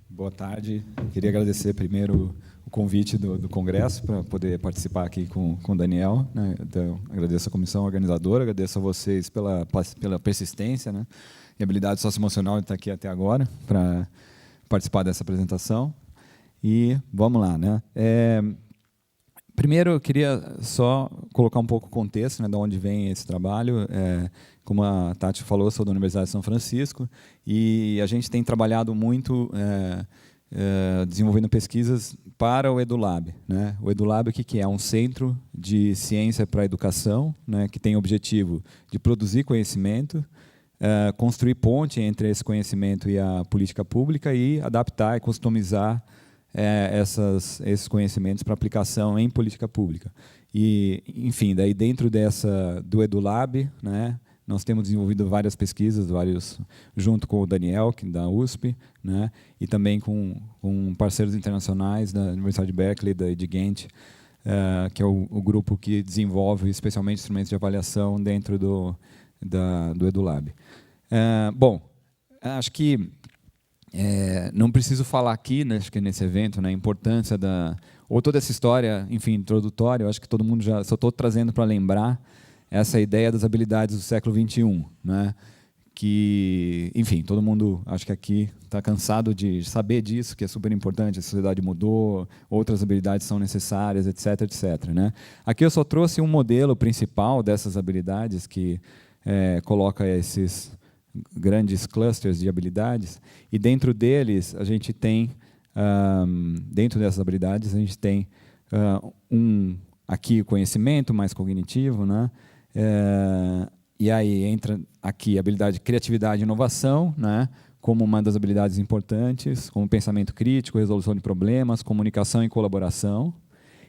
Boa tarde. Queria agradecer primeiro o convite do Congresso para poder participar aqui com o Daniel, né? Então, agradeço a comissão organizadora, agradeço a vocês pela persistência, né? E habilidade socioemocional de estar aqui até agora para participar dessa apresentação. E vamos lá, né? Primeiro, eu queria só colocar um pouco o contexto, né, de onde vem esse trabalho. Como a Tati falou, eu sou da Universidade de São Francisco e a gente tem trabalhado muito desenvolvendo pesquisas para o EduLab, né? O EduLab, o que é? Um centro de ciência para a educação, né, que tem o objetivo de produzir conhecimento, construir ponte entre esse conhecimento e a política pública e adaptar e customizar esses conhecimentos para aplicação em política pública. E, enfim, daí dentro do EduLab, né, nós temos desenvolvido várias pesquisas, junto com o Daniel, da USP, né, e também com parceiros internacionais da Universidade de Berkeley, da Ghent, que é o grupo que desenvolve especialmente instrumentos de avaliação dentro do EduLab. Bom, acho que não preciso falar aqui, né, acho que nesse evento, né, a importância ou toda essa história, enfim, introdutória, eu acho que todo mundo só estou trazendo para lembrar essa ideia das habilidades do século XXI, né, que, enfim, todo mundo, acho que aqui está cansado de saber disso, que é super importante, a sociedade mudou, outras habilidades são necessárias, etc, etc, né. Aqui eu só trouxe um modelo principal dessas habilidades que coloca esses grandes clusters de habilidades, e dentro deles a gente tem, dentro dessas habilidades, a gente tem aqui o conhecimento mais cognitivo, né? E aí entra aqui a habilidade de criatividade e inovação, né? Como uma das habilidades importantes, como pensamento crítico, resolução de problemas, comunicação e colaboração,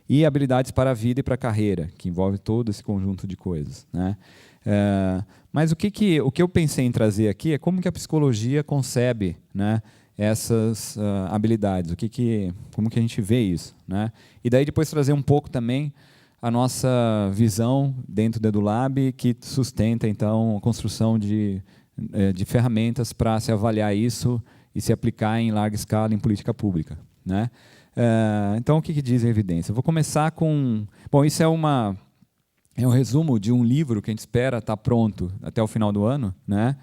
e habilidades para a vida e para a carreira, que envolve todo esse conjunto de coisas, né? Mas o que eu pensei em trazer aqui é como que a psicologia concebe, né, essas habilidades, como que a gente vê isso, né? E daí depois trazer um pouco também a nossa visão dentro do EduLab, que sustenta então a construção de ferramentas para se avaliar isso e se aplicar em larga escala em política pública, né? Então o que diz a evidência? Eu vou começar com... Bom, isso é um resumo de um livro que a gente espera estar pronto até o final do ano, né?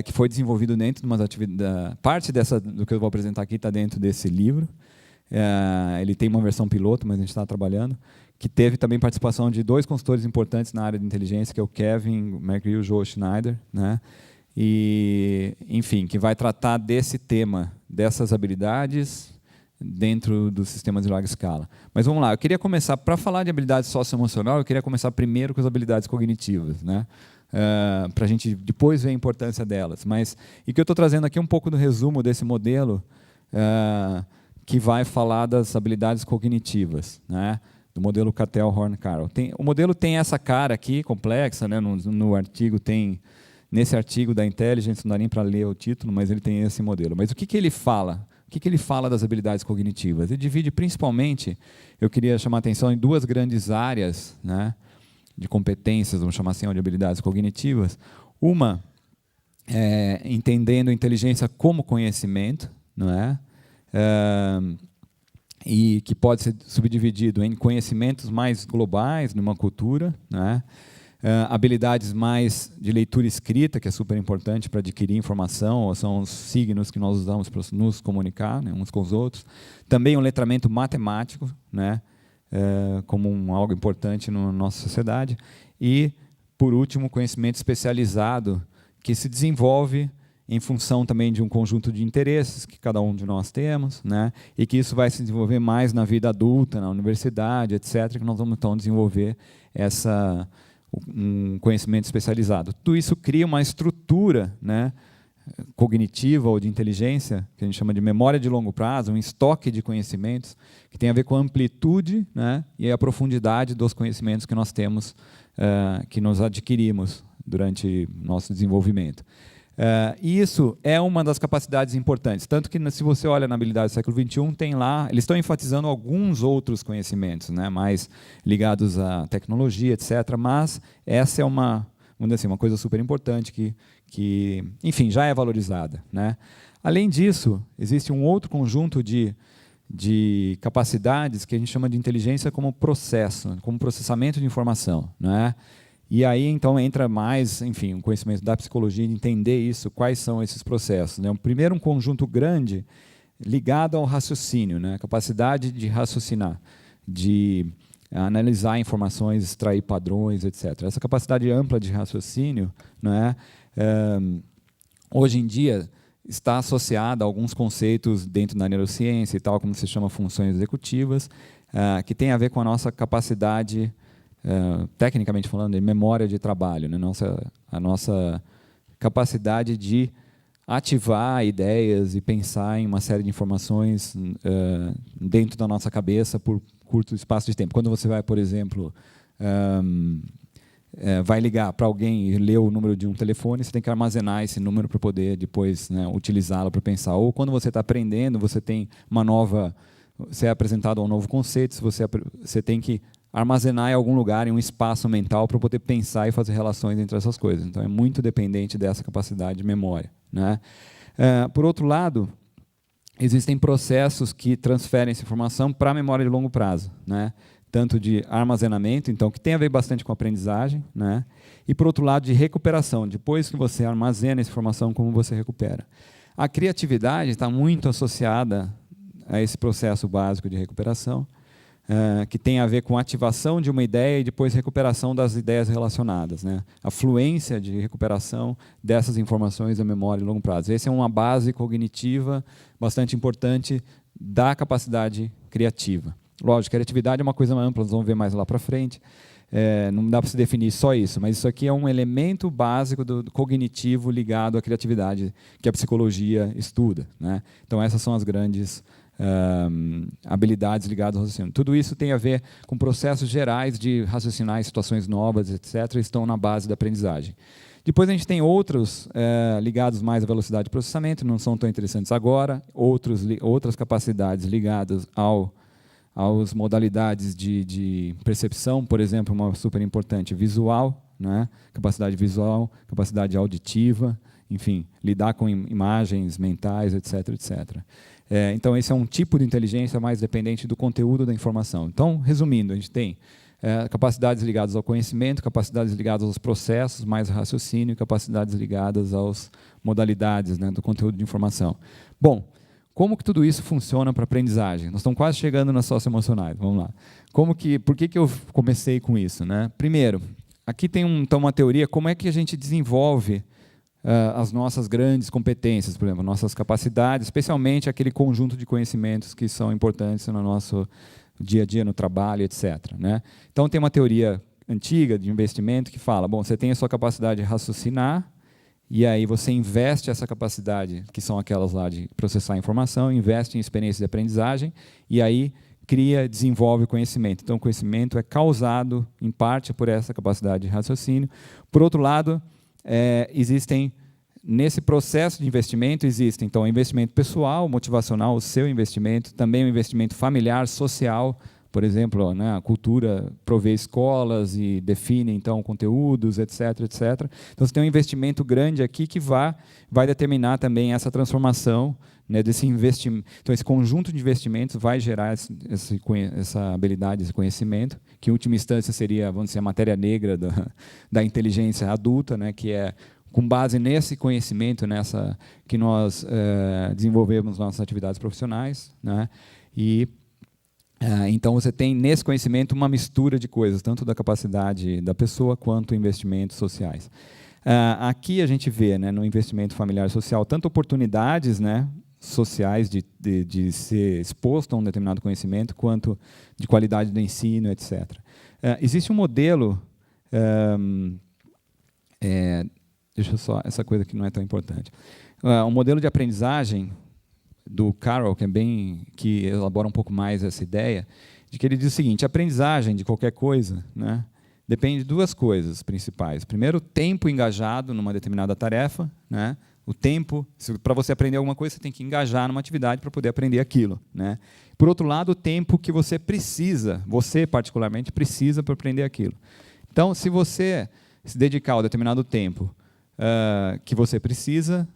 Que foi desenvolvido dentro de umas atividades. Parte do que eu vou apresentar aqui está dentro desse livro. Ele tem uma versão piloto, mas a gente está trabalhando, que teve também participação de 2 consultores importantes na área de inteligência, que é o Kevin McGrew e o Joel Schneider, né? E, enfim, que vai tratar desse tema, dessas habilidades dentro dos sistemas de larga escala. Mas vamos lá, eu queria começar, para falar de habilidade socioemocional, eu queria começar primeiro com as habilidades cognitivas, né? Para a gente depois ver a importância delas. E que eu estou trazendo aqui um pouco do resumo desse modelo, que vai falar das habilidades cognitivas, né? Do modelo Cattell-Horn-Carroll. O modelo tem essa cara aqui, complexa, né? No artigo nesse artigo da Intelligence, não dá nem para ler o título, mas ele tem esse modelo. Mas o que ele fala? O que ele fala das habilidades cognitivas? Ele divide principalmente, eu queria chamar a atenção em 2 grandes áreas, né, de competências, vamos chamar assim, de habilidades cognitivas. Uma é entendendo a inteligência como conhecimento, não é? E que pode ser subdividido em conhecimentos mais globais numa cultura, né? Habilidades mais de leitura e escrita, que é super importante para adquirir informação, são os signos que nós usamos para nos comunicar, né, uns com os outros. Também um letramento matemático, né, como algo importante na nossa sociedade. E, por último, conhecimento especializado, que se desenvolve em função também de um conjunto de interesses que cada um de nós temos, né, e que isso vai se desenvolver mais na vida adulta, na universidade, etc., que nós vamos então desenvolver um conhecimento especializado. Tudo isso cria uma estrutura, né, cognitiva ou de inteligência, que a gente chama de memória de longo prazo, um estoque de conhecimentos, que tem a ver com a amplitude, né, e a profundidade dos conhecimentos que nós temos, que nós adquirimos durante nosso desenvolvimento. E isso é uma das capacidades importantes, tanto que se você olha na habilidade do século XXI, tem lá, eles estão enfatizando alguns outros conhecimentos, né, mais ligados à tecnologia, etc., mas essa é vamos dizer assim, uma coisa super importante que enfim, já é valorizada, né? Além disso, existe um outro conjunto de capacidades que a gente chama de inteligência como processo, como processamento de informação, né? E aí, então, entra mais, enfim, o conhecimento da psicologia, de entender isso, quais são esses processos, né? Primeiro, um conjunto grande ligado ao raciocínio, né? A capacidade de raciocinar, de analisar informações, extrair padrões, etc. Essa capacidade ampla de raciocínio, né? Hoje em dia, está associada a alguns conceitos dentro da neurociência e tal, como se chama funções executivas, que tem a ver com a nossa capacidade, tecnicamente falando, de memória de trabalho, né? A nossa capacidade de ativar ideias e pensar em uma série de informações dentro da nossa cabeça por curto espaço de tempo. Quando você vai, por exemplo, vai ligar para alguém e ler o número de um telefone, você tem que armazenar esse número para poder depois, né, utilizá-lo para pensar. Ou quando você está aprendendo, você tem você é apresentado a um novo conceito, você tem que armazenar em algum lugar, em um espaço mental, para poder pensar e fazer relações entre essas coisas. Então, é muito dependente dessa capacidade de memória, né? Por outro lado, existem processos que transferem essa informação para a memória de longo prazo, né? Tanto de armazenamento, então, que tem a ver bastante com a aprendizagem, né? E, por outro lado, de recuperação. Depois que você armazena essa informação, como você recupera. A criatividade está muito associada a esse processo básico de recuperação, que tem a ver com a ativação de uma ideia e depois recuperação das ideias relacionadas, né? A fluência de recuperação dessas informações da memória de longo prazo. Essa é uma base cognitiva bastante importante da capacidade criativa. Lógico, criatividade é uma coisa ampla, nós vamos ver mais lá para frente. Não dá para se definir só isso, mas isso aqui é um elemento básico do cognitivo ligado à criatividade que a psicologia estuda, né? Então, essas são as grandes habilidades ligadas ao raciocínio. Tudo isso tem a ver com processos gerais de raciocinar em situações novas, etc., estão na base da aprendizagem. Depois a gente tem outros ligados mais à velocidade de processamento, não são tão interessantes agora, outras capacidades ligadas às modalidades de percepção, por exemplo, uma super importante, visual, né? Capacidade visual, capacidade auditiva, enfim, lidar com imagens mentais, etc., etc. Então, esse é um tipo de inteligência mais dependente do conteúdo da informação. Então, resumindo, a gente tem capacidades ligadas ao conhecimento, capacidades ligadas aos processos, mais raciocínio, e capacidades ligadas às modalidades, né, do conteúdo de informação. Bom, como que tudo isso funciona para a aprendizagem? Nós estamos quase chegando nas socioemocionais, vamos lá. Por que eu comecei com isso, né? Primeiro, aqui tem então uma teoria, como é que a gente desenvolve as nossas grandes competências, por exemplo, nossas capacidades, especialmente aquele conjunto de conhecimentos que são importantes no nosso dia a dia, no trabalho, etc., né? Então, tem uma teoria antiga de investimento que fala, bom, você tem a sua capacidade de raciocinar, e aí você investe essa capacidade, que são aquelas lá de processar informação, investe em experiências de aprendizagem, e aí desenvolve conhecimento. Então, o conhecimento é causado, em parte, por essa capacidade de raciocínio. Por outro lado, nesse processo de investimento, então, o investimento pessoal, motivacional, o seu investimento, também o investimento familiar, social, por exemplo, né, a cultura provê escolas e define, então, conteúdos, etc., etc. Então, você tem um investimento grande aqui que vai determinar também essa transformação, né, desse investimento. Então, esse conjunto de investimentos vai gerar essa habilidade, esse conhecimento, que, em última instância, seria, vamos dizer, a matéria negra da inteligência adulta, né, que é com base nesse conhecimento, que nós desenvolvemos nossas atividades profissionais, né, então, você tem, nesse conhecimento, uma mistura de coisas, tanto da capacidade da pessoa, quanto investimentos sociais. Aqui a gente vê, né, no investimento familiar e social, tanto oportunidades, né, sociais de ser exposto a um determinado conhecimento, quanto de qualidade do ensino, etc. Existe um modelo... deixa eu só... Essa coisa que não é tão importante. Um modelo de aprendizagem do Carroll, que elabora um pouco mais essa ideia, de que ele diz o seguinte: a aprendizagem de qualquer coisa, né, depende de duas coisas principais. Primeiro, o tempo engajado numa determinada tarefa, né? O tempo, para você aprender alguma coisa, você tem que engajar numa atividade para poder aprender aquilo, né? Por outro lado, o tempo que você particularmente precisa para aprender aquilo. Então, se você se dedicar ao determinado tempo que você precisa,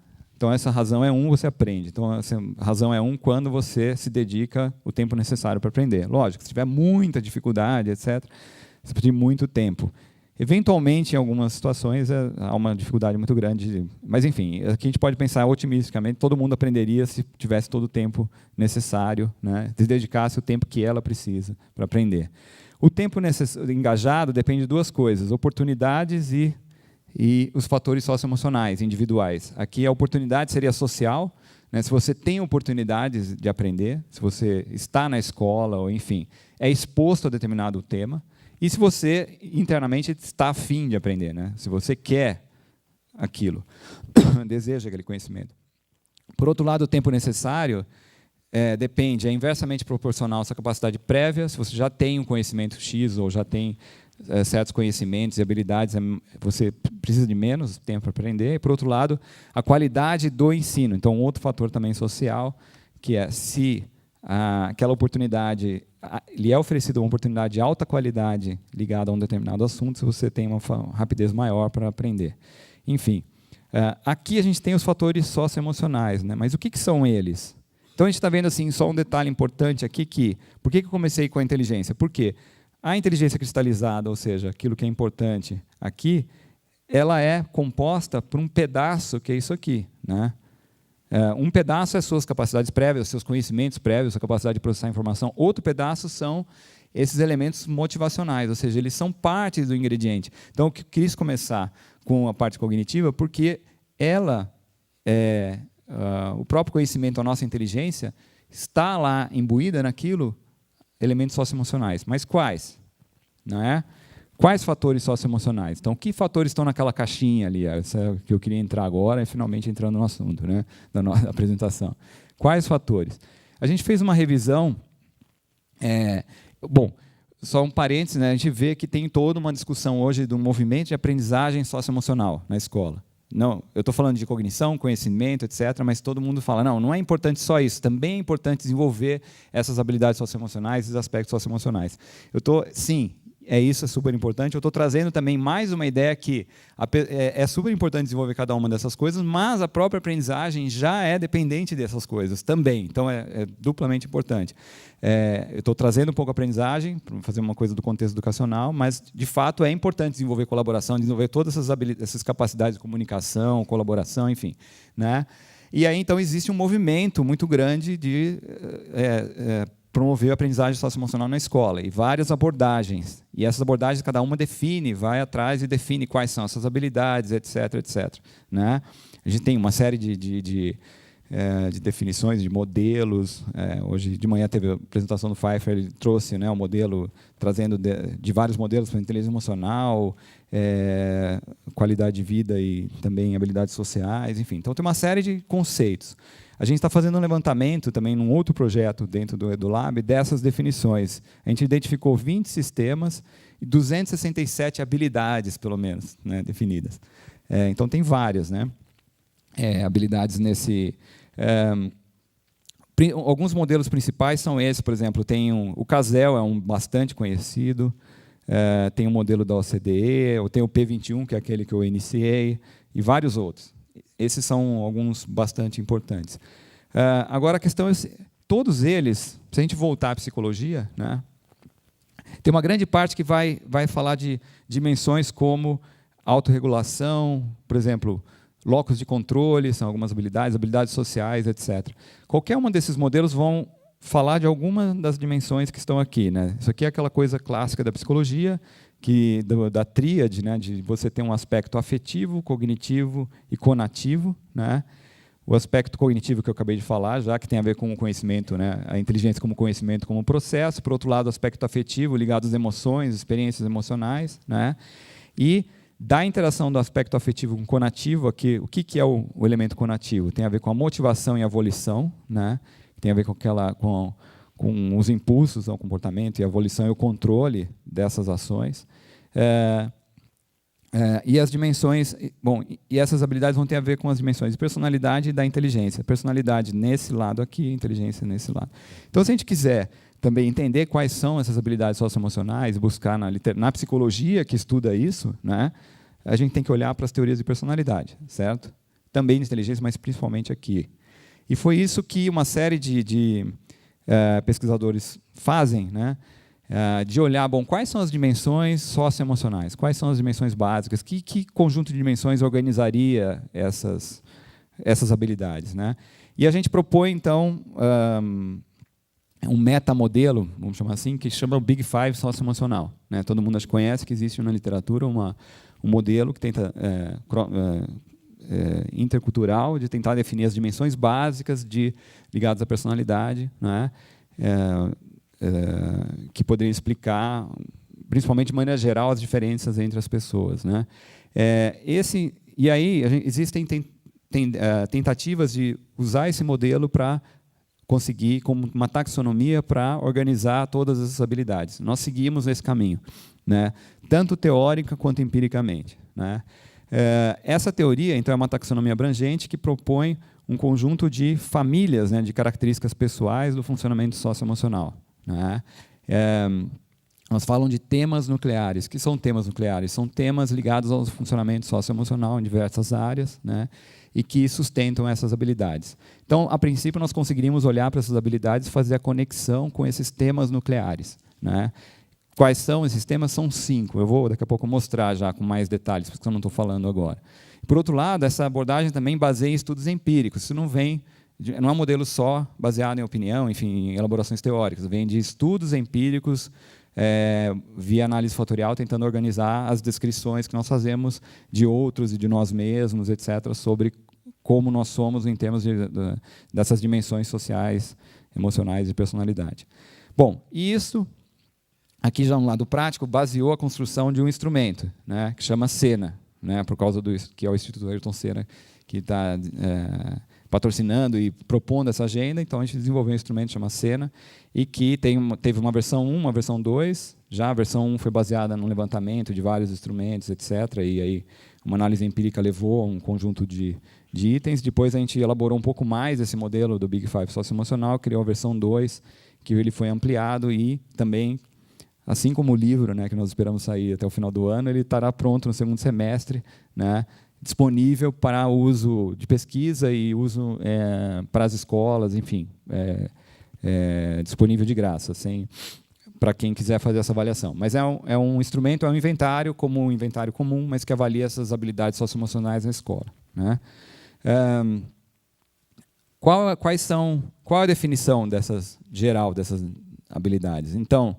Então, essa razão é 1, você aprende. Então, essa razão é 1 quando você se dedica o tempo necessário para aprender. Lógico, se tiver muita dificuldade, etc., você precisa de muito tempo. Eventualmente, em algumas situações, há uma dificuldade muito grande. Mas, enfim, aqui a gente pode pensar otimisticamente, todo mundo aprenderia se tivesse todo o tempo necessário, né? Se dedicasse o tempo que ela precisa para aprender. O tempo engajado depende de 2 coisas, oportunidades e os fatores socioemocionais, individuais. Aqui a oportunidade seria social, né? Se você tem oportunidades de aprender, se você está na escola, ou enfim, é exposto a determinado tema, e se você internamente está afim de aprender, né? Se você quer aquilo, deseja aquele conhecimento. Por outro lado, o tempo necessário depende, é inversamente proporcional à sua capacidade prévia. Se você já tem um conhecimento X ou já tem certos conhecimentos e habilidades, você precisa de menos tempo para aprender. E, por outro lado, a qualidade do ensino. Então, um outro fator também social, que é se aquela oportunidade, lhe é oferecida uma oportunidade de alta qualidade ligada a um determinado assunto, se você tem uma rapidez maior para aprender. Enfim, aqui a gente tem os fatores socioemocionais, né? Mas o que são eles? Então, a gente está vendo assim, só um detalhe importante aqui, por que eu comecei com a inteligência? Por quê? A inteligência cristalizada, ou seja, aquilo que é importante aqui, ela é composta por um pedaço que é isso aqui, né? Um pedaço é suas capacidades prévias, seus conhecimentos prévios, sua capacidade de processar informação. Outro pedaço são esses elementos motivacionais, ou seja, eles são parte do ingrediente. Então, eu quis começar com a parte cognitiva porque ela, o próprio conhecimento, a nossa inteligência, está lá imbuída naquilo, elementos socioemocionais. Mas quais? Não é? Quais fatores socioemocionais? Então, que fatores estão naquela caixinha ali? Essa é o que eu queria entrar agora, finalmente entrando no assunto, né, da nossa apresentação. Quais fatores? A gente fez uma revisão. Bom, só um parênteses, né, a gente vê que tem toda uma discussão hoje do movimento de aprendizagem socioemocional na escola. Não, eu estou falando de cognição, conhecimento, etc., mas todo mundo fala, não é importante só isso, também é importante desenvolver essas habilidades socioemocionais, esses aspectos socioemocionais. Sim, isso é super importante. Eu estou trazendo também mais uma ideia que é super importante desenvolver cada uma dessas coisas, mas a própria aprendizagem já é dependente dessas coisas também, então é duplamente importante. Eu estou trazendo um pouco a aprendizagem, para fazer uma coisa do contexto educacional, mas, de fato, é importante desenvolver colaboração, desenvolver todas essas capacidades de comunicação, colaboração, enfim, né? E aí, então, existe um movimento muito grande de promover a aprendizagem socioemocional na escola, e várias abordagens. E essas abordagens, cada uma vai atrás e define quais são essas habilidades, etc., etc., né? A gente tem uma série de definições, de modelos. Hoje de manhã teve a apresentação do Pfeiffer, ele trouxe, né, o modelo, trazendo de vários modelos para inteligência emocional, qualidade de vida e também habilidades sociais, enfim. Então, tem uma série de conceitos. A gente está fazendo um levantamento também num outro projeto dentro do EduLab dessas definições. A gente identificou 20 sistemas e 267 habilidades, pelo menos, né, definidas. Então, tem várias, né, habilidades nesse... alguns modelos principais são esses, por exemplo, o CASEL, é um bastante conhecido, tem o modelo da OCDE, tem o P21, que é aquele que eu iniciei, e vários outros. Esses são alguns bastante importantes. Agora, a questão é, todos eles, se a gente voltar à psicologia, né, tem uma grande parte que vai falar de dimensões como autorregulação, por exemplo, locus de controle, são algumas habilidades sociais, etc. Qualquer um desses modelos vão falar de alguma das dimensões que estão aqui, né? Isso aqui é aquela coisa clássica da psicologia, da tríade, né, de você ter um aspecto afetivo, cognitivo e conativo, né? O aspecto cognitivo que eu acabei de falar, já que tem a ver com o conhecimento, né, a inteligência como conhecimento, como processo. Por outro lado, o aspecto afetivo, ligado às emoções, experiências emocionais, né? E da interação do aspecto afetivo com o conativo, aqui, o que é o elemento conativo? Tem a ver com a motivação e a volição, né? Tem a ver com os impulsos ao comportamento, e a volição e o controle dessas ações. E as dimensões... Bom, e essas habilidades vão ter a ver com as dimensões de personalidade e da inteligência. Personalidade nesse lado aqui, inteligência nesse lado. Então, se a gente quiser também entender quais são essas habilidades socioemocionais, buscar na psicologia que estuda isso, né, a gente tem que olhar para as teorias de personalidade, certo? também de inteligência, mas principalmente aqui. E foi isso que uma série de pesquisadores fazem, né? De olhar, bom, quais são as dimensões socioemocionais, quais são as dimensões básicas, que conjunto de dimensões organizaria essas habilidades, né? E a gente propõe, então, um metamodelo, vamos chamar assim, que chama o Big Five socioemocional, né? Todo mundo acho que conhece que existe na literatura um modelo que tenta intercultural de tentar definir as dimensões básicas ligadas à personalidade, né? Que poderia explicar, principalmente de maneira geral, as diferenças entre as pessoas, né? E aí existem tentativas de usar esse modelo para conseguir, como uma taxonomia, para organizar todas essas habilidades. Nós seguimos esse caminho, né? Tanto teórica quanto empiricamente, né? Essa teoria, então, é uma taxonomia abrangente que propõe um conjunto de famílias, né, de características pessoais do funcionamento socioemocional, né? Nós falamos de temas nucleares. O que são temas nucleares? São temas ligados ao funcionamento socioemocional em diversas áreas, né, e que sustentam essas habilidades. Então, a princípio, nós conseguiríamos olhar para essas habilidades e fazer a conexão com esses temas nucleares, né? Quais são esses temas? São 5. Eu vou, daqui a pouco, mostrar já com mais detalhes, porque eu não estou falando agora. Por outro lado, essa abordagem também baseia em estudos empíricos. Isso não é um modelo só baseado em opinião, enfim, em elaborações teóricas. Vem de estudos empíricos, via análise fatorial, tentando organizar as descrições que nós fazemos de outros e de nós mesmos, etc., sobre como nós somos em termos dessas dimensões sociais, emocionais e personalidade. Bom, e isso, aqui já no lado prático, baseou a construção de um instrumento, né, que chama Sena, né, por causa que é o Instituto Ayrton Senna que está patrocinando e propondo essa agenda. Então, a gente desenvolveu um instrumento que chama Sena e que teve uma versão 1, uma versão 2. Já a versão 1 foi baseada no levantamento de vários instrumentos, etc. E aí uma análise empírica levou a um conjunto de itens. Depois a gente elaborou um pouco mais esse modelo do Big Five socioemocional, criou a versão 2, que ele foi ampliado e também, assim como o livro, né, que nós esperamos sair até o final do ano, ele estará pronto no segundo semestre, né, disponível para uso de pesquisa e uso para as escolas, enfim, disponível de graça, para quem quiser fazer essa avaliação. Mas é um instrumento, é um inventário, como um inventário comum, mas que avalia essas habilidades socioemocionais na escola, né? Qual a definição geral dessas habilidades? Então,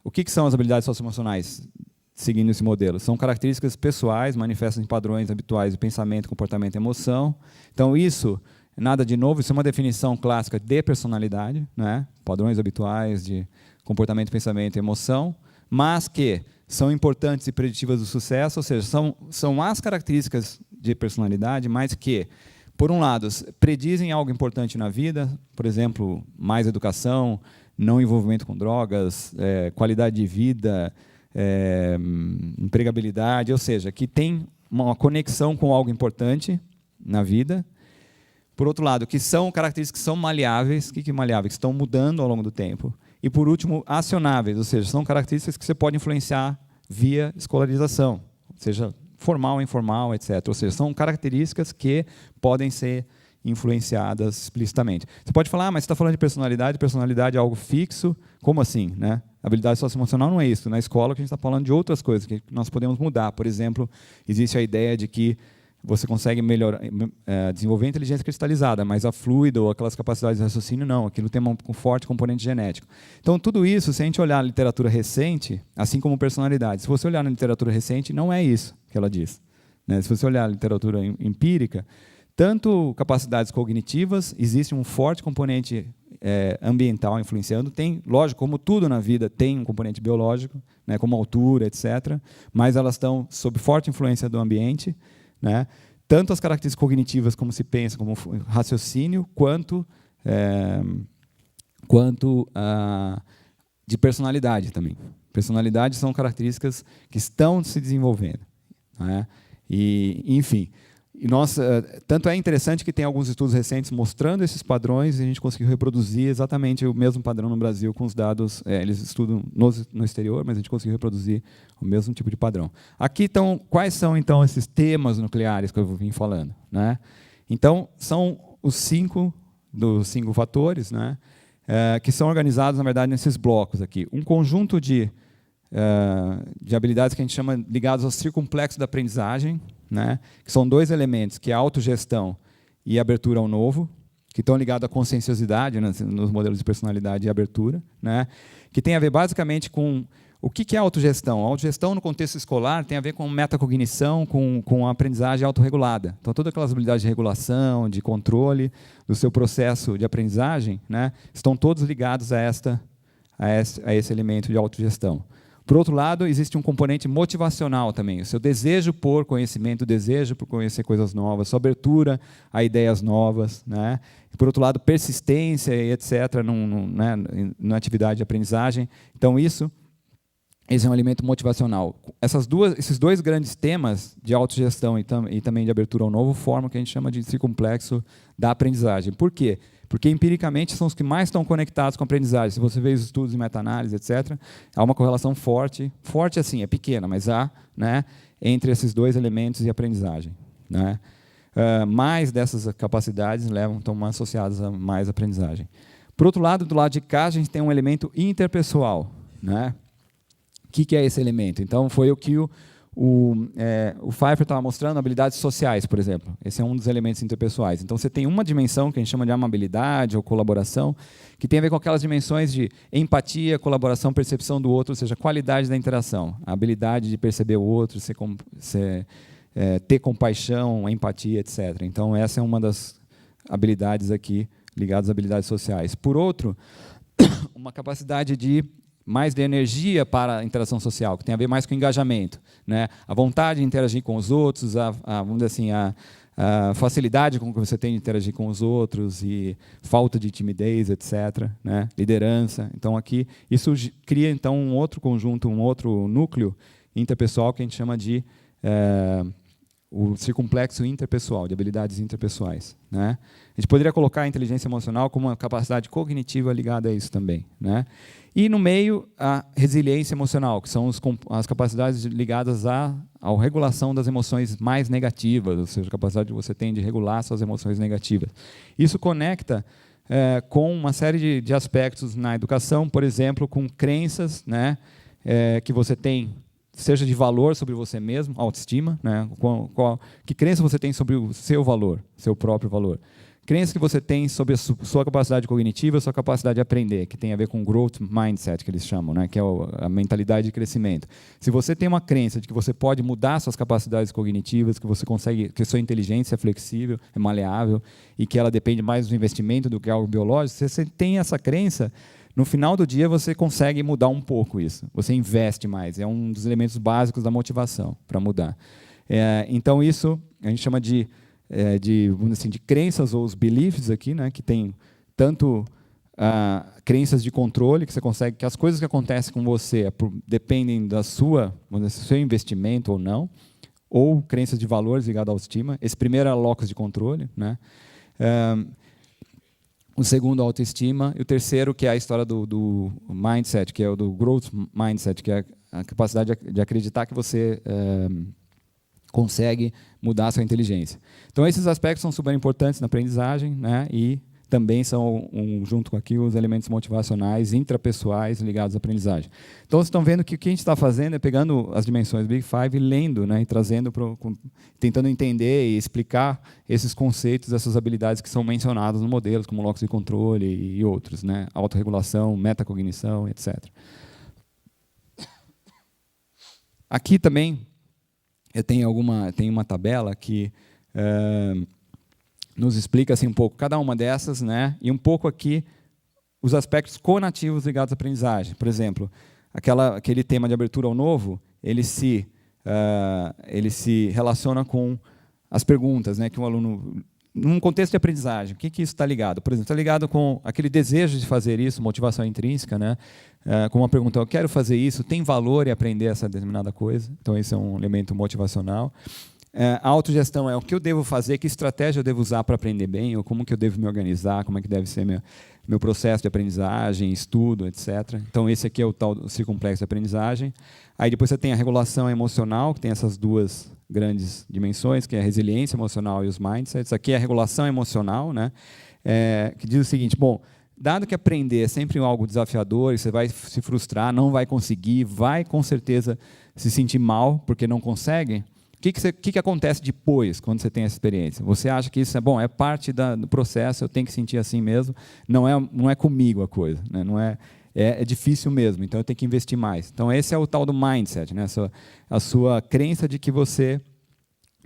o que são as habilidades socioemocionais, seguindo esse modelo? São características pessoais, manifestam em padrões habituais de pensamento, comportamento e emoção. Então, isso, nada de novo, isso é uma definição clássica de personalidade, né? Padrões habituais de comportamento, pensamento e emoção, mas que são importantes e preditivas do sucesso, ou seja, são as características de personalidade, mas que, por um lado, predizem algo importante na vida, por exemplo, mais educação, não envolvimento com drogas, qualidade de vida, empregabilidade, ou seja, que tem uma conexão com algo importante na vida. Por outro lado, que são características que são maleáveis. O que é maleáveis? Que estão mudando ao longo do tempo. E, por último, acionáveis, ou seja, são características que você pode influenciar via escolarização, seja formal, informal, etc. Ou seja, são características que podem ser influenciadas explicitamente. Você pode falar, mas você está falando de personalidade é algo fixo, como assim, né? Habilidade socioemocional não é isso. Na escola que a gente está falando de outras coisas que nós podemos mudar. Por exemplo, existe a ideia de que você consegue desenvolver a inteligência cristalizada, mas a fluida ou aquelas capacidades de raciocínio, não. Aquilo tem um forte componente genético. Então, tudo isso, se a gente olhar a literatura recente, assim como personalidade, se você olhar na literatura recente, não é isso que ela diz, né? Se você olhar a literatura empírica, tanto capacidades cognitivas, existe um forte componente ambiental influenciando, tem, lógico, como tudo na vida tem um componente biológico, né, como altura, etc., mas elas estão sob forte influência do ambiente, né? Tanto as características cognitivas, como se pensa, como raciocínio, quanto de personalidade também. Personalidade são características que estão se desenvolvendo, né? E, enfim, tanto é interessante que tem alguns estudos recentes mostrando esses padrões e a gente conseguiu reproduzir exatamente o mesmo padrão no Brasil com os dados, eles estudam no exterior, mas a gente conseguiu reproduzir o mesmo tipo de padrão. Aqui, então, quais são então esses temas nucleares que eu vim falando, né? Então, são os 5 fatores, né, que são organizados, na verdade, nesses blocos aqui. Um conjunto de habilidades que a gente chama ligados ao circunplexo da aprendizagem, né, que são 2 elementos, que é a autogestão e a abertura ao novo, que estão ligados à conscienciosidade, né, nos modelos de personalidade e abertura, né, que tem a ver basicamente com o que é autogestão. A autogestão no contexto escolar tem a ver com metacognição, com a aprendizagem autorregulada. Então, todas aquelas habilidades de regulação, de controle do seu processo de aprendizagem, né, estão todos ligados a esse elemento de autogestão. Por outro lado, existe um componente motivacional também, o seu desejo por conhecimento, o desejo por conhecer coisas novas, sua abertura a ideias novas, né? E, por outro lado, persistência e etc. Na atividade de aprendizagem. Então, esse é um elemento motivacional. Esses 2 grandes temas de autogestão e também de abertura ao novo formam o que a gente chama de circunplexo da aprendizagem. Por quê? Porque, empiricamente, são os que mais estão conectados com a aprendizagem. Se você vê os estudos de meta-análise, etc., há uma correlação forte, assim, é pequena, mas há, né, entre esses 2 elementos e aprendizagem, né? Mais dessas capacidades estão mais associadas a mais aprendizagem. Por outro lado, do lado de cá, a gente tem um elemento interpessoal, né? O que é esse elemento? Então, foi o que o Pfeiffer estava mostrando, habilidades sociais, por exemplo. Esse é um dos elementos interpessoais. Então, você tem uma dimensão que a gente chama de amabilidade ou colaboração, que tem a ver com aquelas dimensões de empatia, colaboração, percepção do outro, ou seja, qualidade da interação, a habilidade de perceber o outro, ter compaixão, empatia, etc. Então, essa é uma das habilidades aqui ligadas às habilidades sociais. Por outro, uma capacidade mais de energia para a interação social, que tem a ver mais com engajamento, né? A vontade de interagir com os outros, vamos dizer assim, a facilidade com que você tem de interagir com os outros e falta de timidez, etc., né? Liderança. Então, aqui, isso cria então um outro conjunto, um outro núcleo interpessoal que a gente chama de o circunplexo interpessoal, de habilidades interpessoais, né? A gente poderia colocar a inteligência emocional como uma capacidade cognitiva ligada a isso também, né? E, no meio, a resiliência emocional, que são as capacidades ligadas à regulação das emoções mais negativas, ou seja, a capacidade que você tem de regular suas emoções negativas. Isso conecta com uma série de aspectos na educação, por exemplo, com crenças, né, que você tem, seja de valor sobre você mesmo, autoestima, né, que crença você tem sobre o seu valor, seu próprio valor. Crenças que você tem sobre a sua capacidade cognitiva, sua capacidade de aprender, que tem a ver com growth mindset, que eles chamam, né, que é a mentalidade de crescimento. Se você tem uma crença de que você pode mudar suas capacidades cognitivas, que você consegue, que a sua inteligência é flexível, é maleável, e que ela depende mais do investimento do que algo biológico, se você tem essa crença, no final do dia você consegue mudar um pouco isso. Você investe mais, é um dos elementos básicos da motivação para mudar. Então, isso a gente chama vamos dizer assim, de crenças ou os beliefs aqui, né, que tem tanto crenças de controle, que você consegue, que as coisas que acontecem com você dependem do seu investimento ou não, ou crenças de valores ligadas à autoestima. Esse primeiro é locus de controle, né? O segundo, a autoestima, e o terceiro, que é a história do mindset, que é o do growth mindset, que é a capacidade de acreditar que você consegue mudar a sua inteligência. Então, esses aspectos são super importantes na aprendizagem, né? E também são, junto com aqui, os elementos motivacionais, intrapessoais ligados à aprendizagem. Então, vocês estão vendo que o que a gente está fazendo é pegando as dimensões Big Five e lendo, né? E trazendo, tentando entender e explicar esses conceitos, essas habilidades que são mencionadas no modelo, como locus de controle e outros, né? Autorregulação, metacognição, etc. Aqui também eu tenho uma tabela que nos explica assim, um pouco cada uma dessas, né? E um pouco aqui os aspectos conativos ligados à aprendizagem. Por exemplo, aquele tema de abertura ao novo, ele se relaciona com as perguntas, né? Que um aluno, num contexto de aprendizagem, o que isso está ligado? Por exemplo, está ligado com aquele desejo de fazer isso, motivação intrínseca, né? Com uma pergunta, eu quero fazer isso, tem valor em aprender essa determinada coisa? Então, esse é um elemento motivacional. A autogestão é o que eu devo fazer, que estratégia eu devo usar para aprender bem, ou como que eu devo me organizar, como é que deve ser meu processo de aprendizagem, estudo, etc. Então, esse aqui é o tal circunplexo de aprendizagem. Aí depois você tem a regulação emocional, que tem essas duas grandes dimensões, que é a resiliência emocional e os mindsets. Aqui é a regulação emocional, né? Que diz o seguinte, bom, dado que aprender é sempre algo desafiador, e você vai se frustrar, não vai conseguir, vai com certeza se sentir mal porque não consegue, o que acontece depois, quando você tem essa experiência? Você acha que isso é bom, é parte do processo, eu tenho que sentir assim mesmo, não é comigo a coisa, né? Não é difícil mesmo, então eu tenho que investir mais. Então esse é o tal do mindset, né? A sua crença de que você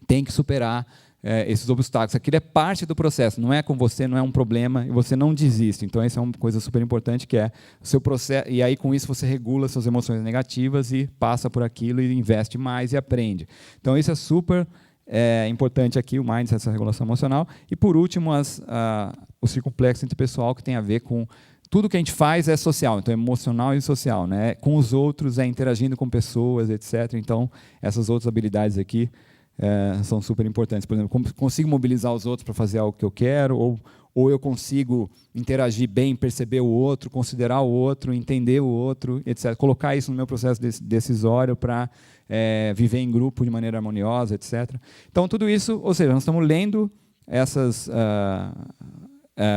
tem que superar esses obstáculos. Aquilo é parte do processo, não é com você, não é um problema, e você não desiste. Então, essa é uma coisa super importante, que é o seu processo, e aí com isso você regula suas emoções negativas e passa por aquilo e investe mais e aprende. Então, isso é super importante aqui, o mindset, essa regulação emocional. E, por último, o circunplexo interpessoal, que tem a ver com tudo que a gente faz é social, então é emocional e social, né? Com os outros, interagindo com pessoas, etc. Então, essas outras habilidades aqui são super importantes. Por exemplo, consigo mobilizar os outros para fazer algo que eu quero, ou eu consigo interagir bem, perceber o outro, considerar o outro, entender o outro, etc. Colocar isso no meu processo decisório para viver em grupo de maneira harmoniosa, etc. Então, tudo isso, ou seja, nós estamos lendo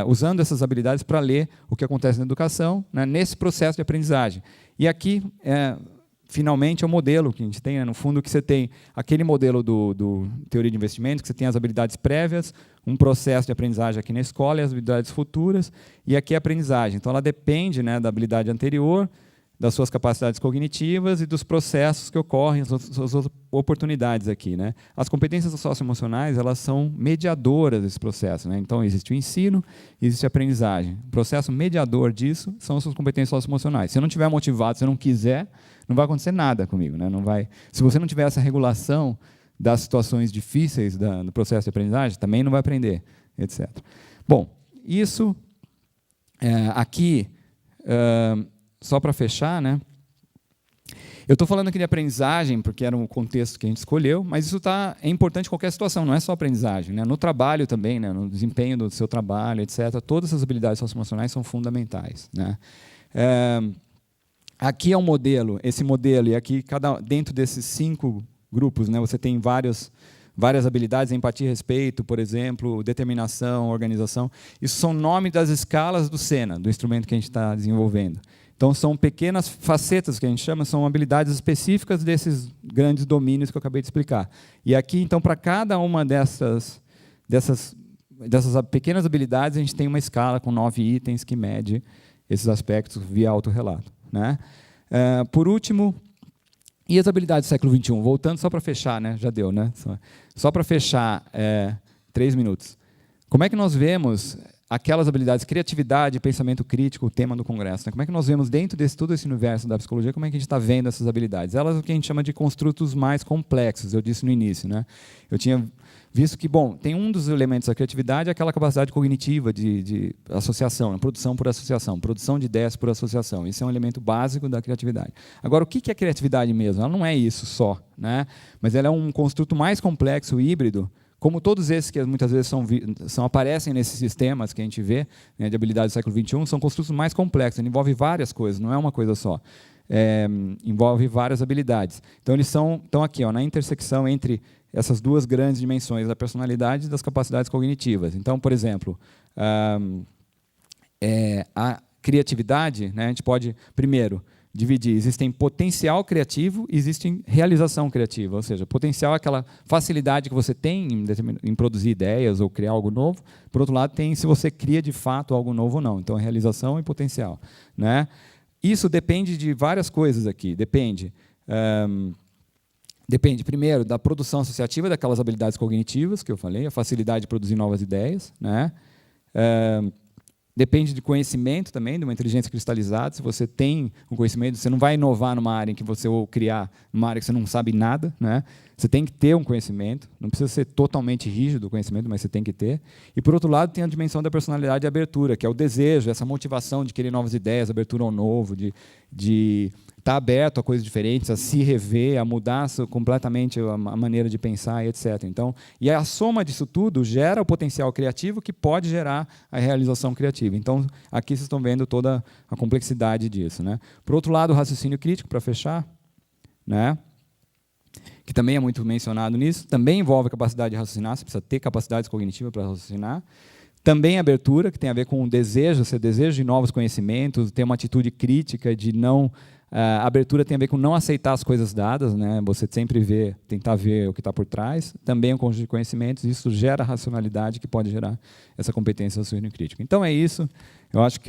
usando essas habilidades para ler o que acontece na educação, né, nesse processo de aprendizagem. E aqui finalmente é o modelo que a gente tem, né? No fundo, que você tem aquele modelo do teoria de investimento, que você tem as habilidades prévias, um processo de aprendizagem aqui na escola e as habilidades futuras, e aqui a aprendizagem. Então, ela depende, né, da habilidade anterior, das suas capacidades cognitivas e dos processos que ocorrem, as suas oportunidades aqui, né? As competências socioemocionais, elas são mediadoras desse processo, né? Então, existe o ensino, existe a aprendizagem. O processo mediador disso são as suas competências socioemocionais. Se eu não estiver motivado, se eu não quiser, não vai acontecer nada comigo, né? Não vai, se você não tiver essa regulação das situações difíceis do processo de aprendizagem, também não vai aprender, etc. Bom, isso aqui, só para fechar, né? Eu estou falando aqui de aprendizagem, porque era um contexto que a gente escolheu, mas isso é importante em qualquer situação, não é só aprendizagem, né? No trabalho também, né? No desempenho do seu trabalho, etc. Todas essas habilidades socioemocionais são fundamentais, né? Aqui é um modelo, esse modelo, e aqui dentro desses 5 grupos, né, você tem várias habilidades, empatia e respeito, por exemplo, determinação, organização. Isso são nomes das escalas do SENA, do instrumento que a gente está desenvolvendo. Então, são pequenas facetas que a gente chama, são habilidades específicas desses grandes domínios que eu acabei de explicar. E aqui, então, para cada uma dessas pequenas habilidades, a gente tem uma escala com 9 itens que mede esses aspectos via autorrelato, né? Por último, e as habilidades do século XXI? Voltando só para fechar, né? Já deu, né? Só para fechar, 3 minutos. Como é que nós vemos aquelas habilidades, criatividade, pensamento crítico, o tema do congresso, né? Como é que nós vemos dentro de todo esse universo da psicologia, como é que a gente está vendo essas habilidades? Elas é o que a gente chama de construtos mais complexos, eu disse no início, né? Eu tinha visto que, bom, tem um dos elementos da criatividade, aquela capacidade cognitiva de associação, né? Produção por associação, produção de ideias por associação. Isso é um elemento básico da criatividade. Agora, o que é criatividade mesmo? Ela não é isso só, né? Mas ela é um construto mais complexo, híbrido, como todos esses que muitas vezes aparecem nesses sistemas que a gente vê, né, de habilidade do século XXI, são construtos mais complexos, ele envolve várias coisas, não é uma coisa só. Envolve várias habilidades. Então, eles estão aqui, na intersecção entre essas duas grandes dimensões da personalidade e das capacidades cognitivas. Então, por exemplo, a criatividade, né, a gente pode, primeiro, dividir. Existem potencial criativo e existe realização criativa. Ou seja, potencial é aquela facilidade que você tem em produzir ideias ou criar algo novo. Por outro lado, tem se você cria de fato algo novo ou não. Então, realização e potencial, né? Isso depende de várias coisas aqui. Depende, primeiro, da produção associativa, daquelas habilidades cognitivas que eu falei, a facilidade de produzir novas ideias, né? Depende de conhecimento também, de uma inteligência cristalizada. Se você tem um conhecimento, você não vai inovar numa área em que você ou criar numa área que você não sabe nada, né? Você tem que ter um conhecimento, não precisa ser totalmente rígido o conhecimento, mas você tem que ter. E, por outro lado, tem a dimensão da personalidade e abertura, que é o desejo, essa motivação de querer novas ideias, abertura ao novo, de estar aberto a coisas diferentes, a se rever, a mudar completamente a maneira de pensar, etc. Então, e a soma disso tudo gera o potencial criativo que pode gerar a realização criativa. Então, aqui vocês estão vendo toda a complexidade disso, né? Por outro lado, o raciocínio crítico, para fechar, né? que também é muito mencionado nisso, também envolve a capacidade de raciocinar, você precisa ter capacidade cognitiva para raciocinar. Também abertura, que tem a ver com o desejo, você deseja de novos conhecimentos, ter uma atitude crítica de não... abertura tem a ver com não aceitar as coisas dadas, né? Você sempre tentar ver o que está por trás. Também um conjunto de conhecimentos, isso gera racionalidade que pode gerar essa competência do raciocínio crítico. Então é isso, eu acho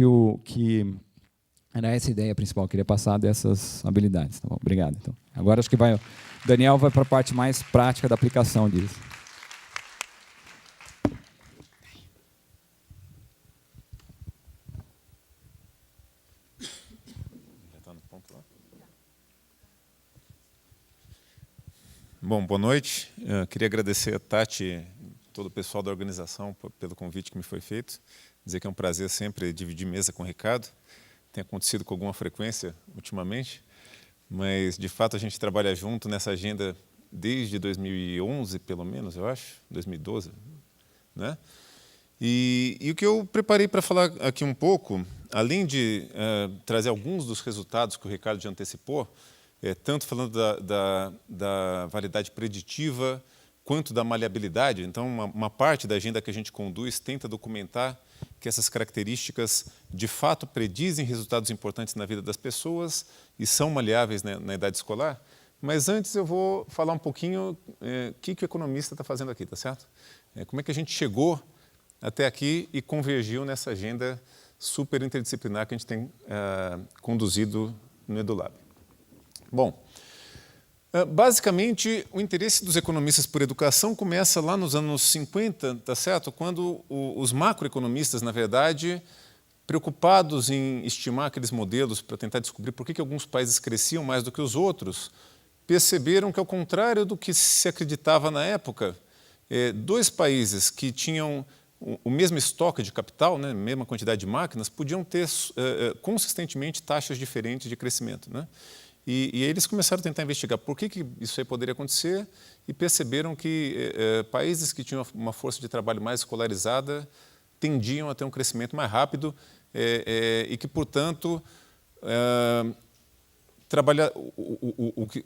que era essa a ideia principal, eu queria passar dessas habilidades. Tá bom? Obrigado. Então, agora acho que o Daniel vai para a parte mais prática da aplicação disso. Bom, boa noite. Queria agradecer a Tati e todo o pessoal da organização pelo convite que me foi feito. Dizer que é um prazer sempre dividir mesa com o Ricardo. Tem acontecido com alguma frequência ultimamente, mas, de fato, a gente trabalha junto nessa agenda desde 2011, pelo menos, eu acho, 2012. Né? E o que eu preparei para falar aqui um pouco, além de trazer alguns dos resultados que o Ricardo já antecipou, tanto falando da validade preditiva, quanto da maleabilidade. Então, uma parte da agenda que a gente conduz tenta documentar que essas características, de fato, predizem resultados importantes na vida das pessoas e são maleáveis, né, na idade escolar. Mas antes eu vou falar um pouquinho o que o economista está fazendo aqui, tá certo? Como é que a gente chegou até aqui e convergiu nessa agenda super interdisciplinar que a gente tem conduzido no EduLab. Bom, basicamente, o interesse dos economistas por educação começa lá nos anos 50, tá certo? Quando os macroeconomistas, na verdade, preocupados em estimar aqueles modelos para tentar descobrir por que alguns países cresciam mais do que os outros, perceberam que, ao contrário do que se acreditava na época, dois países que tinham o mesmo estoque de capital, né, mesma quantidade de máquinas, podiam ter consistentemente taxas diferentes de crescimento, né? E aí eles começaram a tentar investigar por que isso aí poderia acontecer e perceberam que países que tinham uma força de trabalho mais escolarizada tendiam a ter um crescimento mais rápido e que, portanto,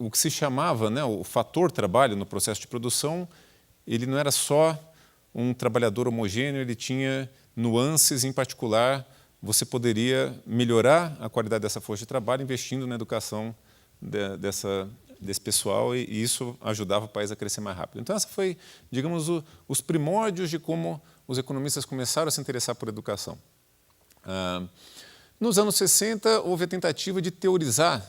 o que se chamava, né, o fator trabalho no processo de produção, ele não era só um trabalhador homogêneo, ele tinha nuances. Em particular, você poderia melhorar a qualidade dessa força de trabalho investindo na educação desse pessoal, e isso ajudava o país a crescer mais rápido. Então, essa foi, digamos, os primórdios de como os economistas começaram a se interessar por educação. Nos anos 60, houve a tentativa de teorizar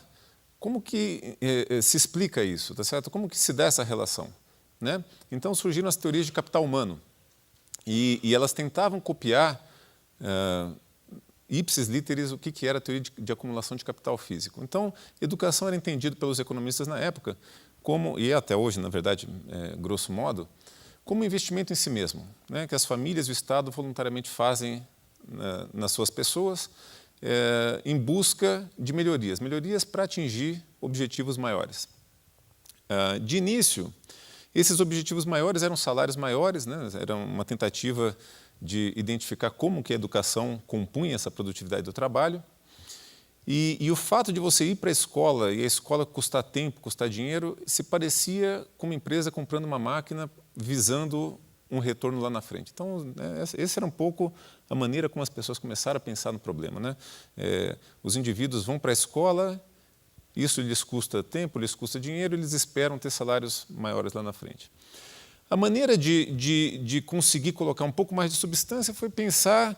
como que se explica isso, tá certo? Como que se dá essa relação, né? Então, surgiram as teorias de capital humano, e elas tentavam copiar ipsis literis, o que era a teoria de acumulação de capital físico. Então, educação era entendido pelos economistas na época como, e até hoje, na verdade, grosso modo, como um investimento em si mesmo, né, que as famílias e o Estado voluntariamente fazem nas suas pessoas em busca de melhorias para atingir objetivos maiores. De início, esses objetivos maiores eram salários maiores, né, era uma tentativa de identificar como que a educação compunha essa produtividade do trabalho. E o fato de você ir para a escola e a escola custar tempo, custar dinheiro, se parecia com uma empresa comprando uma máquina visando um retorno lá na frente. Então, essa era um pouco a maneira como as pessoas começaram a pensar no problema, né? Os indivíduos vão para a escola, isso lhes custa tempo, lhes custa dinheiro, eles esperam ter salários maiores lá na frente. A maneira de conseguir colocar um pouco mais de substância foi pensar,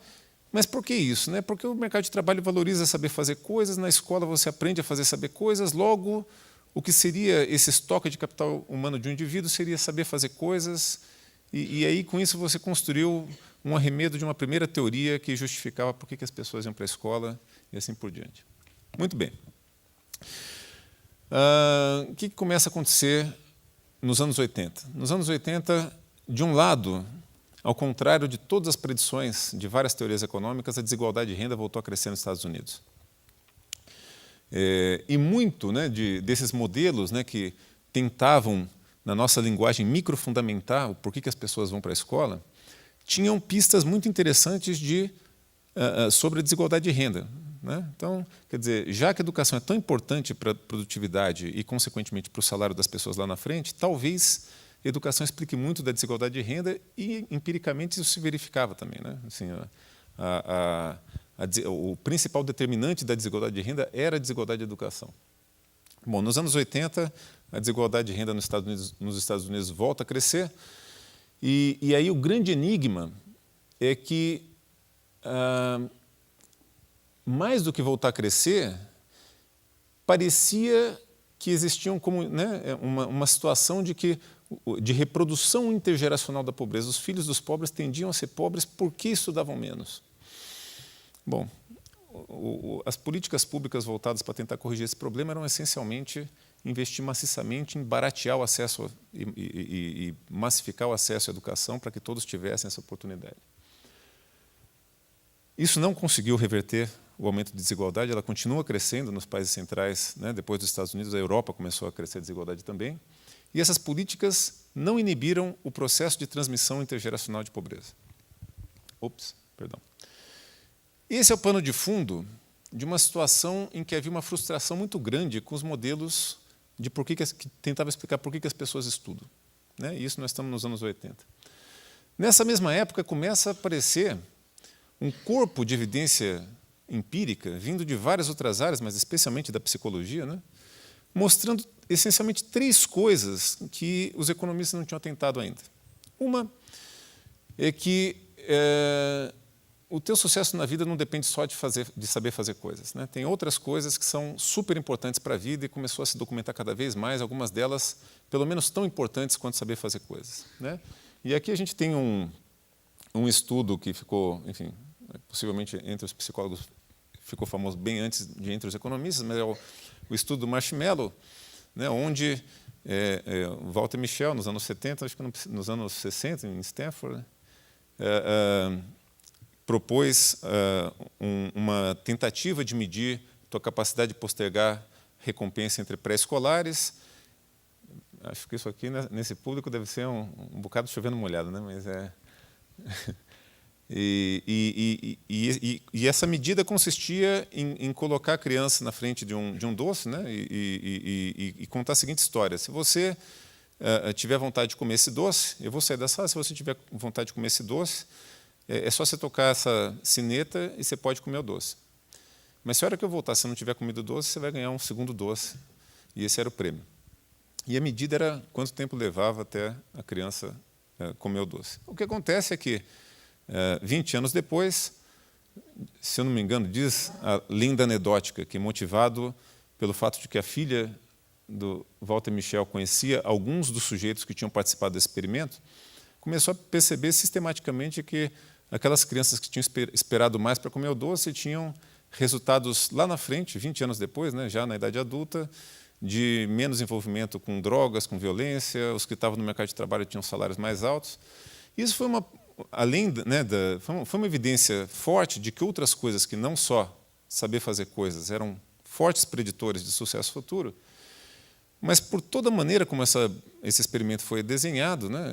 mas por que isso, né? Porque o mercado de trabalho valoriza saber fazer coisas, na escola você aprende a fazer saber coisas, logo o que seria esse estoque de capital humano de um indivíduo seria saber fazer coisas, e aí com isso você construiu um arremedo de uma primeira teoria que justificava por que as pessoas iam para a escola e assim por diante. Muito bem. O que começa a acontecer nos anos 80? Nos anos 80, de um lado, ao contrário de todas as predições de várias teorias econômicas, a desigualdade de renda voltou a crescer nos Estados Unidos. E muito, né, desses modelos, né, que tentavam, na nossa linguagem, microfundamentar o porquê que as pessoas vão para a escola, tinham pistas muito interessantes sobre a desigualdade de renda. né? Então, quer dizer, já que a educação é tão importante para a produtividade e, consequentemente, para o salário das pessoas lá na frente, talvez a educação explique muito da desigualdade de renda e, empiricamente, isso se verificava também, né? Assim, o principal determinante da desigualdade de renda era a desigualdade de educação. Bom, nos anos 80, a desigualdade de renda nos Estados Unidos volta a crescer, e aí o grande enigma é que, mais do que voltar a crescer, parecia que existia uma situação de reprodução intergeracional da pobreza. Os filhos dos pobres tendiam a ser pobres porque estudavam menos. Bom, as políticas públicas voltadas para tentar corrigir esse problema eram essencialmente investir maciçamente em baratear o acesso e massificar o acesso à educação para que todos tivessem essa oportunidade. Isso não conseguiu reverter o aumento de desigualdade, ela continua crescendo nos países centrais, né? Depois dos Estados Unidos, a Europa começou a crescer a desigualdade também. E essas políticas não inibiram o processo de transmissão intergeracional de pobreza. Esse é o pano de fundo de uma situação em que havia uma frustração muito grande com os modelos de que tentava explicar por que as pessoas estudam, né? E isso nós estamos nos anos 80. Nessa mesma época começa a aparecer um corpo de evidência empírica, vindo de várias outras áreas, mas especialmente da psicologia, né? Mostrando essencialmente 3 coisas que os economistas não tinham atentado ainda. Uma é que o teu sucesso na vida não depende só de saber fazer coisas, né? Tem outras coisas que são super importantes para a vida e começou a se documentar cada vez mais, algumas delas pelo menos tão importantes quanto saber fazer coisas, né? E aqui a gente tem um estudo que ficou, enfim, possivelmente entre os psicólogos ficou famoso bem antes de entre os economistas, mas é o estudo do Marshmallow, né, onde Walter Mischel, nos anos 70, acho que nos anos 60, em Stanford, propôs uma tentativa de medir a tua capacidade de postergar recompensa entre pré-escolares. Acho que isso aqui, né, nesse público, deve ser um bocado chovendo molhado, né? Mas E essa medida consistia em colocar a criança na frente de um doce, né, e contar a seguinte história: se você tiver vontade de comer esse doce, eu vou sair da sala, se você tiver vontade de comer esse doce, é só você tocar essa sineta e você pode comer o doce. Mas se a hora que eu voltar, se você não tiver comido o doce, você vai ganhar um segundo doce, e esse era o prêmio. E a medida era quanto tempo levava até a criança comer o doce. O que acontece é que 20 anos depois, se eu não me engano, diz a lenda anedótica que, motivado pelo fato de que a filha do Walter Mischel conhecia alguns dos sujeitos que tinham participado desse experimento, começou a perceber sistematicamente que aquelas crianças que tinham esperado mais para comer o doce tinham resultados lá na frente, 20 anos depois, né, já na idade adulta, de menos envolvimento com drogas, com violência, os que estavam no mercado de trabalho tinham salários mais altos. Isso foi foi uma evidência forte de que outras coisas que não só saber fazer coisas eram fortes preditores de sucesso futuro, mas por toda a maneira como esse experimento foi desenhado, né,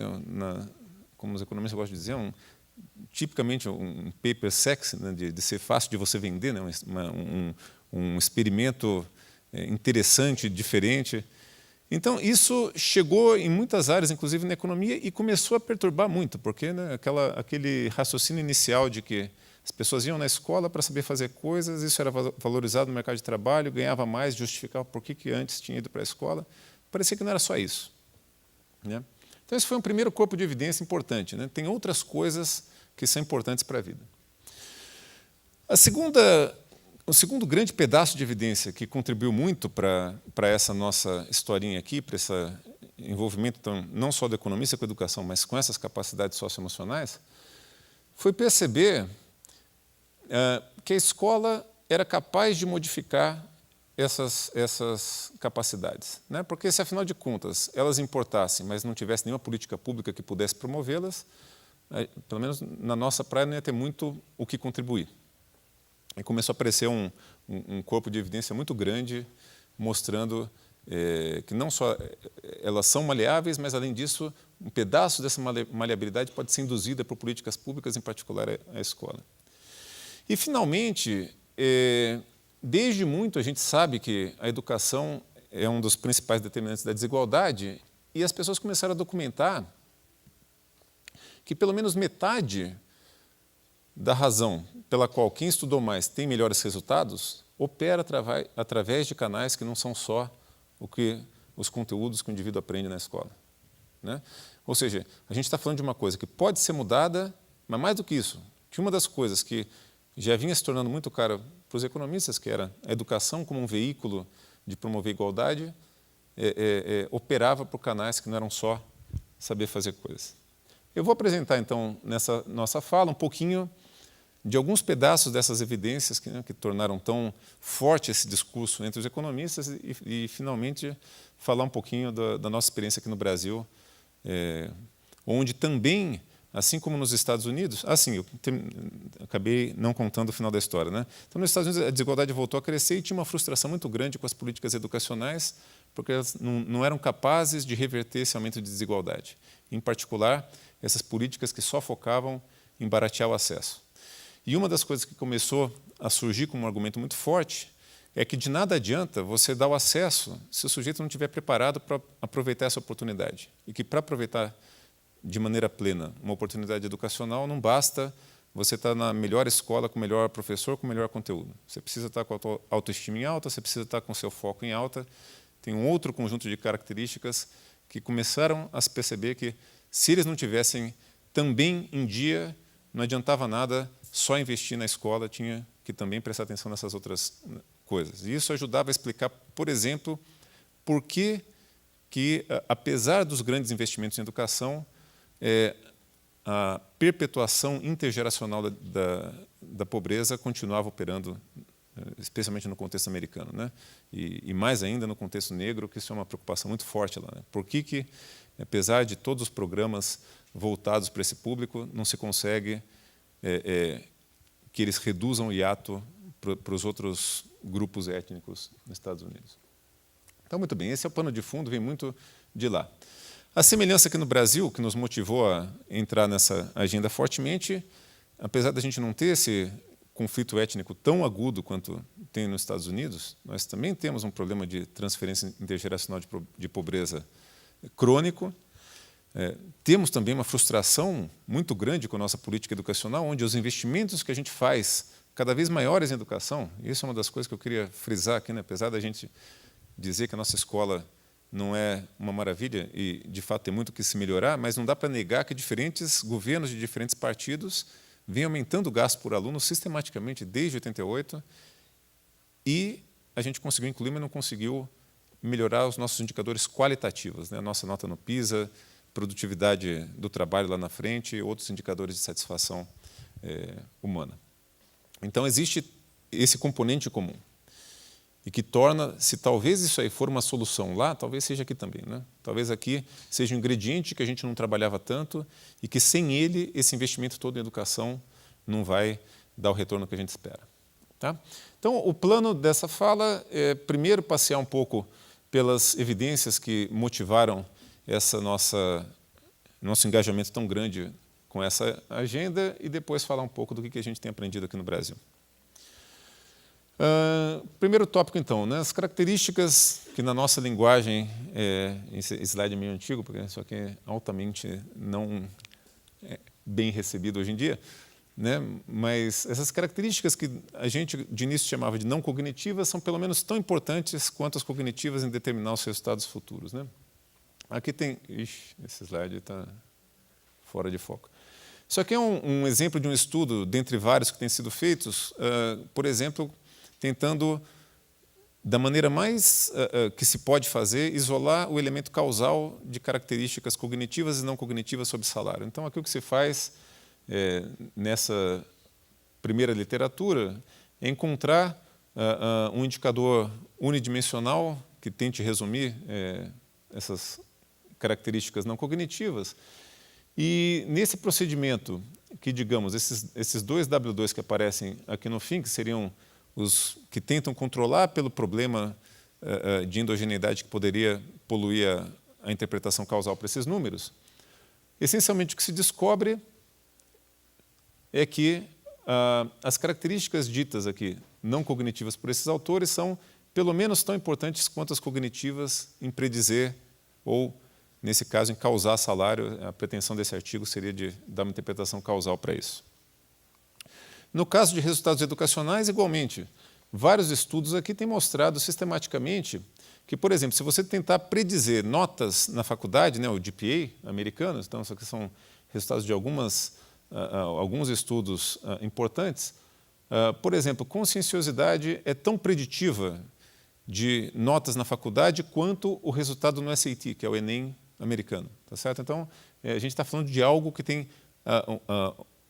como os economistas gostam de dizer, tipicamente um paper sexy, né, de ser fácil de você vender, né, um experimento interessante, diferente. Então, isso chegou em muitas áreas, inclusive na economia, e começou a perturbar muito, porque, né, aquele raciocínio inicial de que as pessoas iam na escola para saber fazer coisas, isso era valorizado no mercado de trabalho, ganhava mais, justificava por que antes tinha ido para a escola. Parecia que não era só isso, né? Então, esse foi um primeiro corpo de evidência importante, né? Tem outras coisas que são importantes para a vida. O segundo grande pedaço de evidência que contribuiu muito para essa nossa historinha aqui, para esse envolvimento então, não só do economista com a educação, mas com essas capacidades socioemocionais, foi perceber que a escola era capaz de modificar essas capacidades, né? Porque se, afinal de contas, elas importassem, mas não tivesse nenhuma política pública que pudesse promovê-las, pelo menos na nossa praia não ia ter muito o que contribuir. E começou a aparecer um corpo de evidência muito grande, mostrando que não só elas são maleáveis, mas, além disso, um pedaço dessa maleabilidade pode ser induzida por políticas públicas, em particular a escola. E, finalmente, desde muito a gente sabe que a educação é um dos principais determinantes da desigualdade e as pessoas começaram a documentar que pelo menos metade da razão pela qual quem estudou mais tem melhores resultados opera através de canais que não são só os conteúdos que o indivíduo aprende na escola, né? Ou seja, a gente está falando de uma coisa que pode ser mudada, mas mais do que isso, que uma das coisas que já vinha se tornando muito cara para os economistas, que era a educação como um veículo de promover igualdade, operava por canais que não eram só saber fazer coisas. Eu vou apresentar, então, nessa nossa fala, um pouquinho de alguns pedaços dessas evidências que tornaram tão forte esse discurso entre os economistas e finalmente, falar um pouquinho da nossa experiência aqui no Brasil, onde também, assim como nos Estados Unidos, eu acabei não contando o final da história, né? Então, nos Estados Unidos, a desigualdade voltou a crescer e tinha uma frustração muito grande com as políticas educacionais, porque elas não eram capazes de reverter esse aumento de desigualdade. Em particular, essas políticas que só focavam em baratear o acesso. E uma das coisas que começou a surgir como um argumento muito forte é que de nada adianta você dar o acesso se o sujeito não estiver preparado para aproveitar essa oportunidade. E que para aproveitar de maneira plena uma oportunidade educacional não basta você estar na melhor escola, com o melhor professor, com o melhor conteúdo. Você precisa estar com a tua autoestima em alta, você precisa estar com o seu foco em alta. Tem um outro conjunto de características que começaram a se perceber que, se eles não tivessem também em dia, não adiantava nada só investir na escola, tinha que também prestar atenção nessas outras coisas. E isso ajudava a explicar, por exemplo, por que, apesar dos grandes investimentos em educação, a perpetuação intergeracional da pobreza continuava operando, especialmente no contexto americano, né? E mais ainda no contexto negro, que isso é uma preocupação muito forte lá, né? Por que, apesar de todos os programas voltados para esse público, não se consegue que eles reduzam o hiato para os outros grupos étnicos nos Estados Unidos? Então, muito bem, esse é o pano de fundo, vem muito de lá. A semelhança aqui no Brasil, que nos motivou a entrar nessa agenda fortemente, apesar da gente não ter esse conflito étnico tão agudo quanto tem nos Estados Unidos, nós também temos um problema de transferência intergeracional de pobreza crônico. Temos também uma frustração muito grande com a nossa política educacional, onde os investimentos que a gente faz cada vez maiores em educação, isso é uma das coisas que eu queria frisar aqui, né? Apesar da gente dizer que a nossa escola não é uma maravilha e, de fato, tem muito que se melhorar, mas não dá para negar que diferentes governos de diferentes partidos vêm aumentando o gasto por aluno sistematicamente desde 88 e a gente conseguiu incluir, mas não conseguiu melhorar os nossos indicadores qualitativos, né? A nossa nota no PISA, produtividade do trabalho lá na frente e outros indicadores de satisfação humana. Então, existe esse componente comum. E que torna, se talvez isso aí for uma solução lá, talvez seja aqui também, né? Talvez aqui seja um ingrediente que a gente não trabalhava tanto e que, sem ele, esse investimento todo em educação não vai dar o retorno que a gente espera. Tá? Então, o plano dessa fala é, primeiro, passear um pouco pelas evidências que motivaram essa nosso engajamento tão grande com essa agenda e depois falar um pouco do que a gente tem aprendido aqui no Brasil. Primeiro tópico, então, né, as características que na nossa linguagem, esse slide é meio antigo, porque isso aqui é altamente não bem recebido hoje em dia, né, mas essas características que a gente de início chamava de não cognitivas são pelo menos tão importantes quanto as cognitivas em determinar os resultados futuros, né? Aqui tem... Ixi, esse slide está fora de foco. Isso aqui é um exemplo de um estudo, dentre vários que têm sido feitos, por exemplo, tentando, da maneira mais que se pode fazer, isolar o elemento causal de características cognitivas e não cognitivas sobre salário. Então, aqui o que se faz nessa primeira literatura é encontrar um indicador unidimensional que tente resumir essas características não cognitivas. E nesse procedimento, que digamos, esses dois W2 que aparecem aqui no fim, que seriam os que tentam controlar pelo problema de endogeneidade que poderia poluir a interpretação causal para esses números, essencialmente o que se descobre é que as características ditas aqui não cognitivas por esses autores são pelo menos tão importantes quanto as cognitivas em predizer ou, nesse caso, em causar salário. A pretensão desse artigo seria de dar uma interpretação causal para isso. No caso de resultados educacionais, igualmente, vários estudos aqui têm mostrado sistematicamente que, por exemplo, se você tentar predizer notas na faculdade, né, o GPA americano, então isso aqui são resultados de alguns estudos importantes, por exemplo, conscienciosidade é tão preditiva de notas na faculdade quanto o resultado no SAT, que é o Enem americano. Tá certo? Então, a gente está falando de algo que tem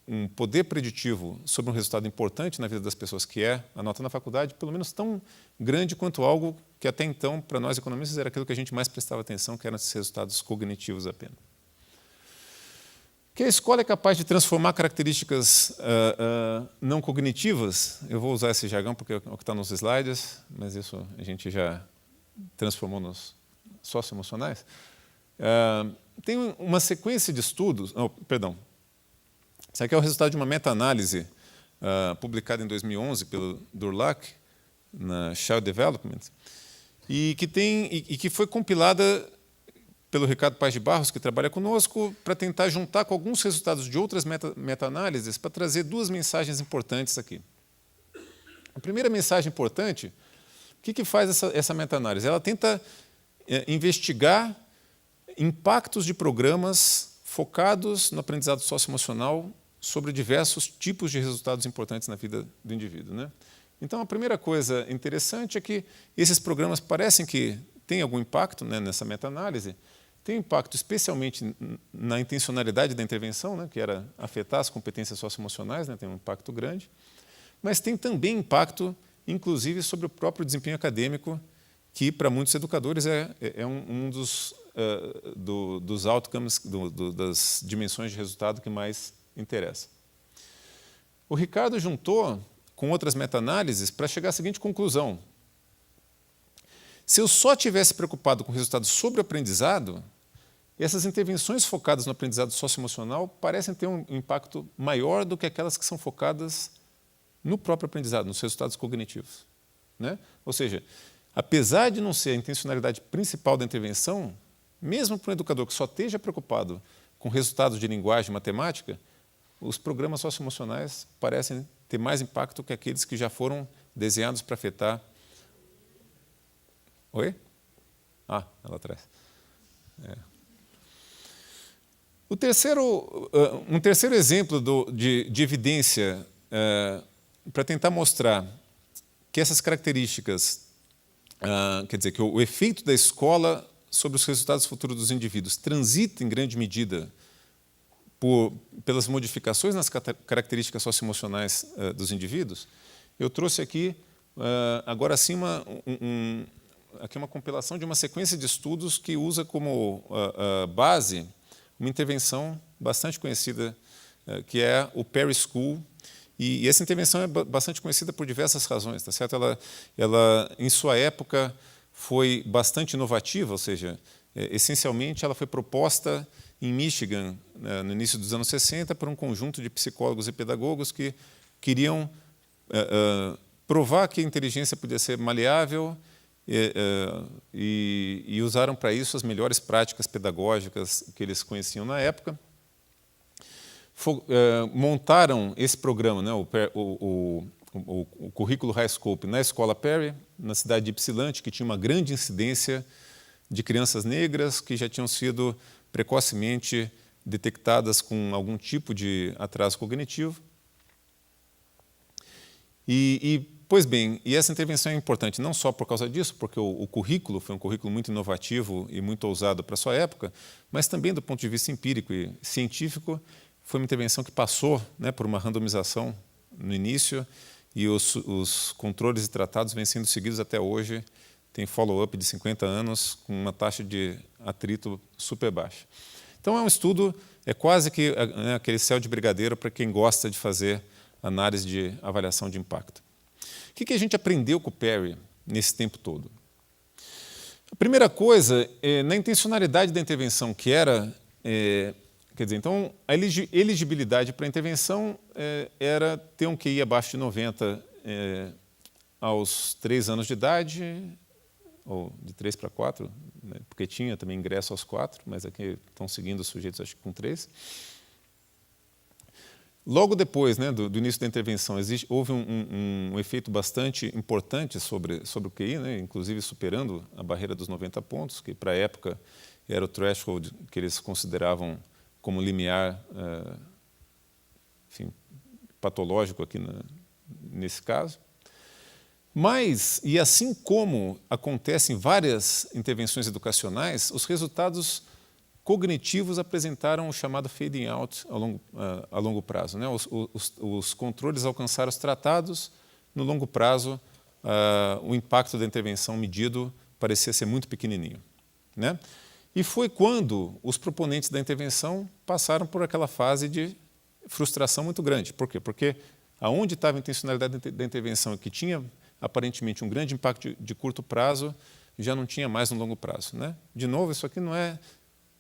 um poder preditivo sobre um resultado importante na vida das pessoas, que é a nota na faculdade, pelo menos tão grande quanto algo que até então, para nós economistas, era aquilo que a gente mais prestava atenção, que eram esses resultados cognitivos apenas. Que a escola é capaz de transformar características não cognitivas, eu vou usar esse jargão porque é o que está nos slides, mas isso a gente já transformou nos socioemocionais. Tem uma sequência de estudos, isso aqui é o resultado de uma meta-análise publicada em 2011 pelo Durlach, na Child Development, e que foi compilada pelo Ricardo Paes de Barros, que trabalha conosco, para tentar juntar com alguns resultados de outras meta-análises para trazer duas mensagens importantes aqui. A primeira mensagem importante, o que faz essa meta-análise? Ela tenta investigar impactos de programas focados no aprendizado socioemocional sobre diversos tipos de resultados importantes na vida do indivíduo, né? Então, a primeira coisa interessante é que esses programas parecem que têm algum impacto, né, nessa meta-análise. Tem impacto especialmente na intencionalidade da intervenção, né, que era afetar as competências socioemocionais, né, tem um impacto grande, mas tem também impacto, inclusive, sobre o próprio desempenho acadêmico, que, para muitos educadores, é um dos outcomes, das dimensões de resultado que mais interessa. O Ricardo juntou com outras meta-análises para chegar à seguinte conclusão. Se eu só tivesse preocupado com resultados sobre o aprendizado, essas intervenções focadas no aprendizado socioemocional parecem ter um impacto maior do que aquelas que são focadas no próprio aprendizado, nos resultados cognitivos, né? Ou seja, apesar de não ser a intencionalidade principal da intervenção, mesmo para um educador que só esteja preocupado com resultados de linguagem e matemática, os programas socioemocionais parecem ter mais impacto que aqueles que já foram desenhados para afetar. Oi? Ela atrás. Um terceiro exemplo de evidência para tentar mostrar que essas características, quer dizer, que o efeito da escola sobre os resultados futuros dos indivíduos transita em grande medida pelas modificações nas características socioemocionais dos indivíduos, eu trouxe aqui, agora sim, aqui uma compilação de uma sequência de estudos que usa como base uma intervenção bastante conhecida, que é o Perry School. E essa intervenção é bastante conhecida por diversas razões, tá certo? Ela, em sua época, foi bastante inovativa, ou seja, essencialmente ela foi proposta em Michigan, no início dos anos 60, por um conjunto de psicólogos e pedagogos que queriam provar que a inteligência podia ser maleável e usaram para isso as melhores práticas pedagógicas que eles conheciam na época. Montaram esse programa, né, o currículo High Scope, na Escola Perry, na cidade de Ypsilanti, que tinha uma grande incidência de crianças negras que já tinham sido precocemente detectadas com algum tipo de atraso cognitivo. Pois bem, e essa intervenção é importante não só por causa disso, porque o currículo foi um currículo muito inovativo e muito ousado para a sua época, mas também do ponto de vista empírico e científico, foi uma intervenção que passou, né, por uma randomização no início, e os controles e tratados vêm sendo seguidos até hoje, tem follow-up de 50 anos, com uma taxa de atrito super baixa. Então, é um estudo, é quase que aquele céu de brigadeiro para quem gosta de fazer análise de avaliação de impacto. O que a gente aprendeu com o Perry nesse tempo todo? A primeira coisa, na intencionalidade da intervenção, que era... Quer dizer, então, a elegibilidade para a intervenção era ter um QI abaixo de 90 aos 3 anos de idade, ou de 3 para 4, né, porque tinha também ingresso aos 4, mas aqui estão seguindo os sujeitos, acho que com 3. Logo depois, né, do início da intervenção, houve um efeito bastante importante sobre o QI, né, inclusive superando a barreira dos 90 pontos, que para a época era o threshold que eles consideravam como limiar, enfim, patológico aqui nesse caso. Mas, e assim como acontece em várias intervenções educacionais, os resultados cognitivos apresentaram o chamado fading out a longo prazo, né? Os controles alcançaram os tratados, no longo prazo o impacto da intervenção medido parecia ser muito pequenininho, né? E foi quando os proponentes da intervenção passaram por aquela fase de frustração muito grande. Por quê? Porque aonde estava a intencionalidade da intervenção que tinha aparentemente um grande impacto de curto prazo, já não tinha mais no longo prazo, né? De novo, isso aqui não é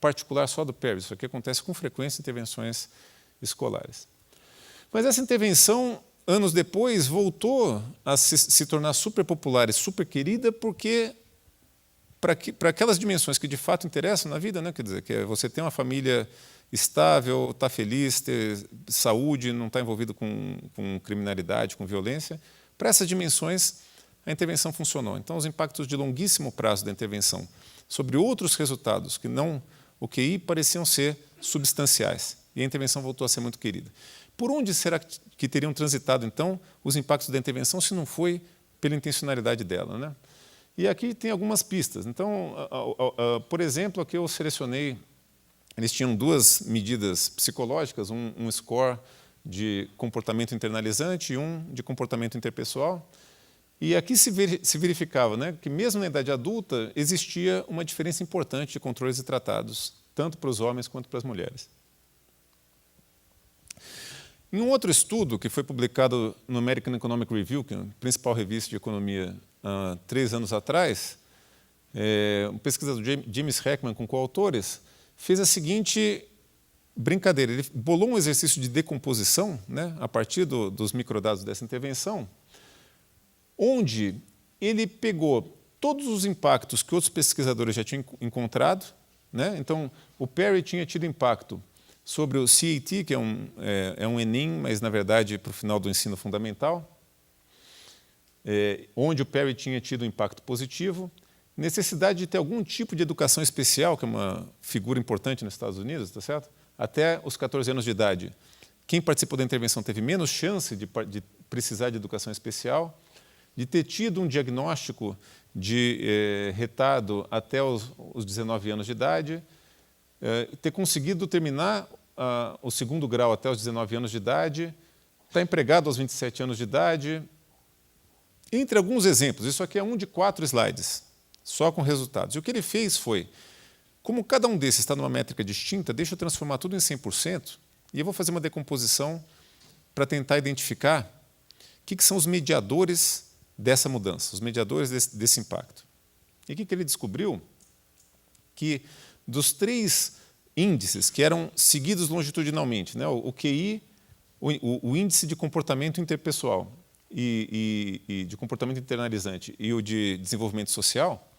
particular só do Perry, isso aqui acontece com frequência em intervenções escolares. Mas essa intervenção, anos depois, voltou a se tornar super popular e super querida porque para aquelas dimensões que de fato interessam na vida, né? Quer dizer, que é você ter uma família estável, estar feliz, ter saúde, não estar envolvido com criminalidade, com violência. Para essas dimensões, a intervenção funcionou. Então, os impactos de longuíssimo prazo da intervenção sobre outros resultados que não o QI pareciam ser substanciais. E a intervenção voltou a ser muito querida. Por onde será que teriam transitado, então, os impactos da intervenção, se não foi pela intencionalidade dela, né? E aqui tem algumas pistas. Então, por exemplo, aqui eu selecionei, eles tinham 2 medidas psicológicas, um score de comportamento internalizante e um de comportamento interpessoal. E aqui se verificava, né, que mesmo na idade adulta existia uma diferença importante de controles e tratados, tanto para os homens quanto para as mulheres. Em um outro estudo que foi publicado no American Economic Review, que é a principal revista de economia, 3 anos atrás, um pesquisador, James Heckman, com coautores, fez a seguinte brincadeira. Ele bolou um exercício de decomposição, né, a partir dos microdados dessa intervenção, onde ele pegou todos os impactos que outros pesquisadores já tinham encontrado, né? Então, o Perry tinha tido impacto sobre o CAT, que é um Enem, mas, na verdade, para o final do ensino fundamental, onde o Perry tinha tido impacto positivo, necessidade de ter algum tipo de educação especial, que é uma figura importante nos Estados Unidos, tá certo? Até os 14 anos de idade. Quem participou da intervenção teve menos chance de precisar de educação especial, de ter tido um diagnóstico de retardo até os 19 anos de idade, ter conseguido terminar o 2º grau até os 19 anos de idade, estar empregado aos 27 anos de idade. Entre alguns exemplos, isso aqui é um de 4 slides, só com resultados. E o que ele fez foi, como cada um desses está numa métrica distinta, deixa eu transformar tudo em 100%, e eu vou fazer uma decomposição para tentar identificar o que são os mediadores dessa mudança, os mediadores desse impacto. E o que ele descobriu? Que dos 3 índices que eram seguidos longitudinalmente, né, o QI, o índice de comportamento interpessoal e de comportamento internalizante e o de desenvolvimento social,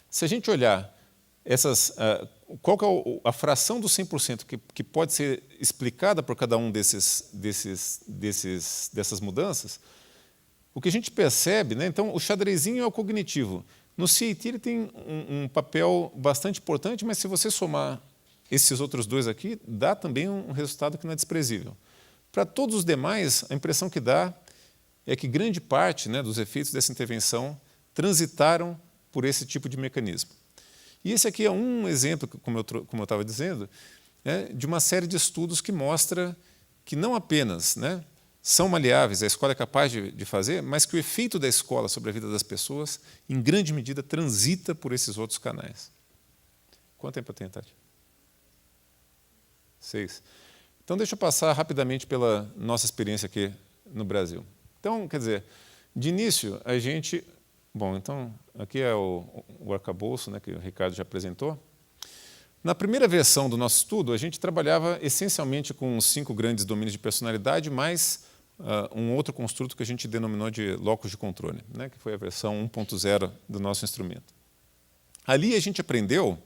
se a gente olhar qual que é a fração dos 100% que pode ser explicada por cada um dessas mudanças, o que a gente percebe, né, então, o xadrezinho é o cognitivo. No CAT ele tem um papel bastante importante, mas se você somar esses outros 2 aqui, dá também um resultado que não é desprezível. Para todos os demais, a impressão que dá é que grande parte, né, dos efeitos dessa intervenção transitaram por esse tipo de mecanismo. E esse aqui é um exemplo, como eu estava dizendo, de uma série de estudos que mostra que não apenas, né, são maleáveis, a escola é capaz de fazer, mas que o efeito da escola sobre a vida das pessoas, em grande medida, transita por esses outros canais. Quanto tempo eu tenho, Tati? 6. Então, deixa eu passar rapidamente pela nossa experiência aqui no Brasil. Então, quer dizer, de início, a gente... Bom, então, aqui é o arcabouço, né, que o Ricardo já apresentou. Na primeira versão do nosso estudo, a gente trabalhava essencialmente com os 5 grandes domínios de personalidade, mais um outro construto que a gente denominou de locus de controle, né, que foi a versão 1.0 do nosso instrumento. Ali a gente aprendeu,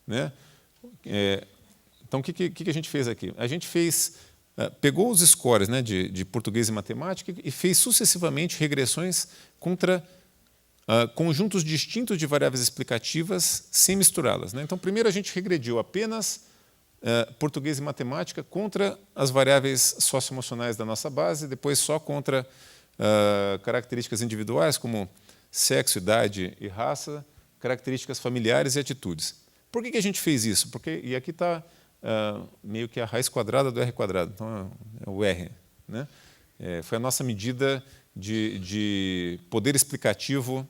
né, então o que a gente fez aqui? A gente pegou os scores, né, de português e matemática e fez sucessivamente regressões contra conjuntos distintos de variáveis explicativas sem misturá-las, né? Então, primeiro a gente regrediu apenas português e matemática contra as variáveis socioemocionais da nossa base, depois só contra características individuais, como sexo, idade e raça, características familiares e atitudes. Por que a gente fez isso? E aqui está meio que a raiz quadrada do R quadrado, então é o R, né? Foi a nossa medida de poder explicativo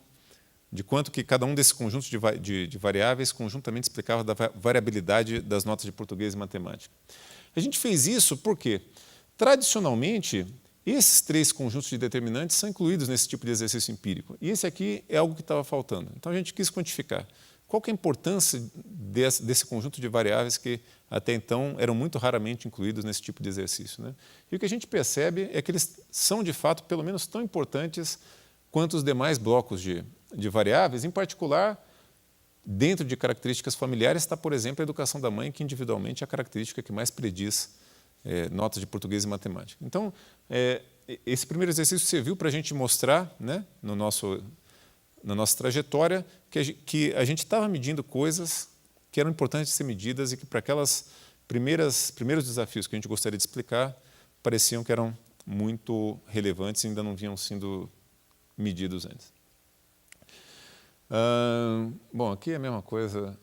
de quanto que cada um desses conjuntos de variáveis conjuntamente explicava da variabilidade das notas de português e matemática. A gente fez isso porque, tradicionalmente, esses 3 conjuntos de determinantes são incluídos nesse tipo de exercício empírico. E esse aqui é algo que estava faltando. Então, a gente quis quantificar. Qual que é a importância desse conjunto de variáveis que, até então, eram muito raramente incluídos nesse tipo de exercício, né? E o que a gente percebe é que eles são, de fato, pelo menos tão importantes quanto os demais blocos de variáveis, em particular, dentro de características familiares, está, por exemplo, a educação da mãe, que individualmente é a característica que mais prediz notas de português e matemática. Então, esse primeiro exercício serviu para a gente mostrar, né, na nossa trajetória, que a gente estava medindo coisas que eram importantes de ser medidas e que, para aquelas primeiros desafios que a gente gostaria de explicar, pareciam que eram muito relevantes e ainda não vinham sendo medidos antes. Bom, aqui é a mesma coisa.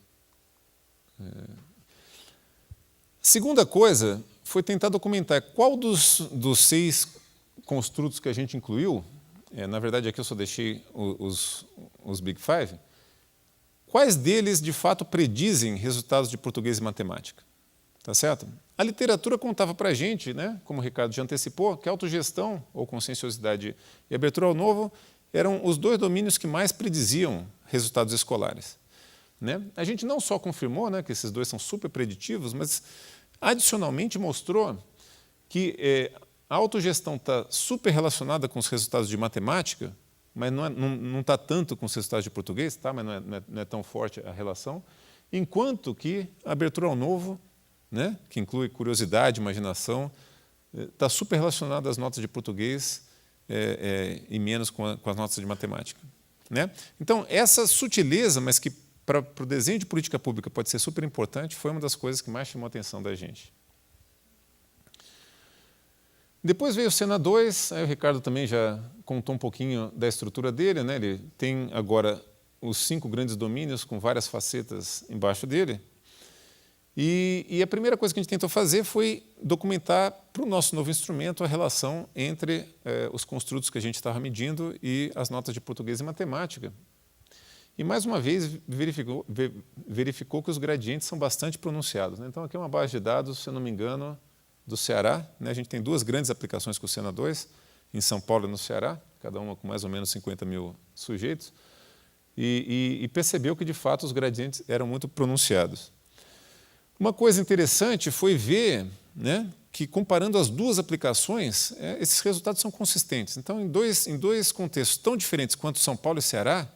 Segunda coisa foi tentar documentar qual dos 6 construtos que a gente incluiu, na verdade aqui eu só deixei os Big Five, quais deles de fato predizem resultados de português e matemática. Tá certo? A literatura contava para a gente, né, como o Ricardo já antecipou, que a autogestão, ou conscienciosidade e abertura ao novo, eram os 2 domínios que mais prediziam resultados escolares, né? A gente não só confirmou, né, que esses 2 são super preditivos, mas adicionalmente mostrou que a autogestão está super relacionada com os resultados de matemática, mas não está tanto com os resultados de português, tá? Mas não é tão forte a relação, enquanto que a abertura ao novo, né, que inclui curiosidade, imaginação, está super relacionada às notas de português e menos com as notas de matemática, né? Então, essa sutileza, mas que para o desenho de política pública pode ser super importante, foi uma das coisas que mais chamou a atenção da gente. Depois veio o Sena 2, aí o Ricardo também já contou um pouquinho da estrutura dele, né? Ele tem agora os 5 grandes domínios com várias facetas embaixo dele. E a primeira coisa que a gente tentou fazer foi documentar para o nosso novo instrumento a relação entre os construtos que a gente estava medindo e as notas de português e matemática. E, mais uma vez, verificou que os gradientes são bastante pronunciados, né? Então, aqui é uma base de dados, se eu não me engano, do Ceará, né? A gente tem 2 grandes aplicações com o Sena 2, em São Paulo e no Ceará, cada uma com mais ou menos 50 mil sujeitos, e percebeu que, de fato, os gradientes eram muito pronunciados. Uma coisa interessante foi ver, né, que, comparando as 2 aplicações, esses resultados são consistentes. Então, em dois contextos tão diferentes quanto São Paulo e Ceará,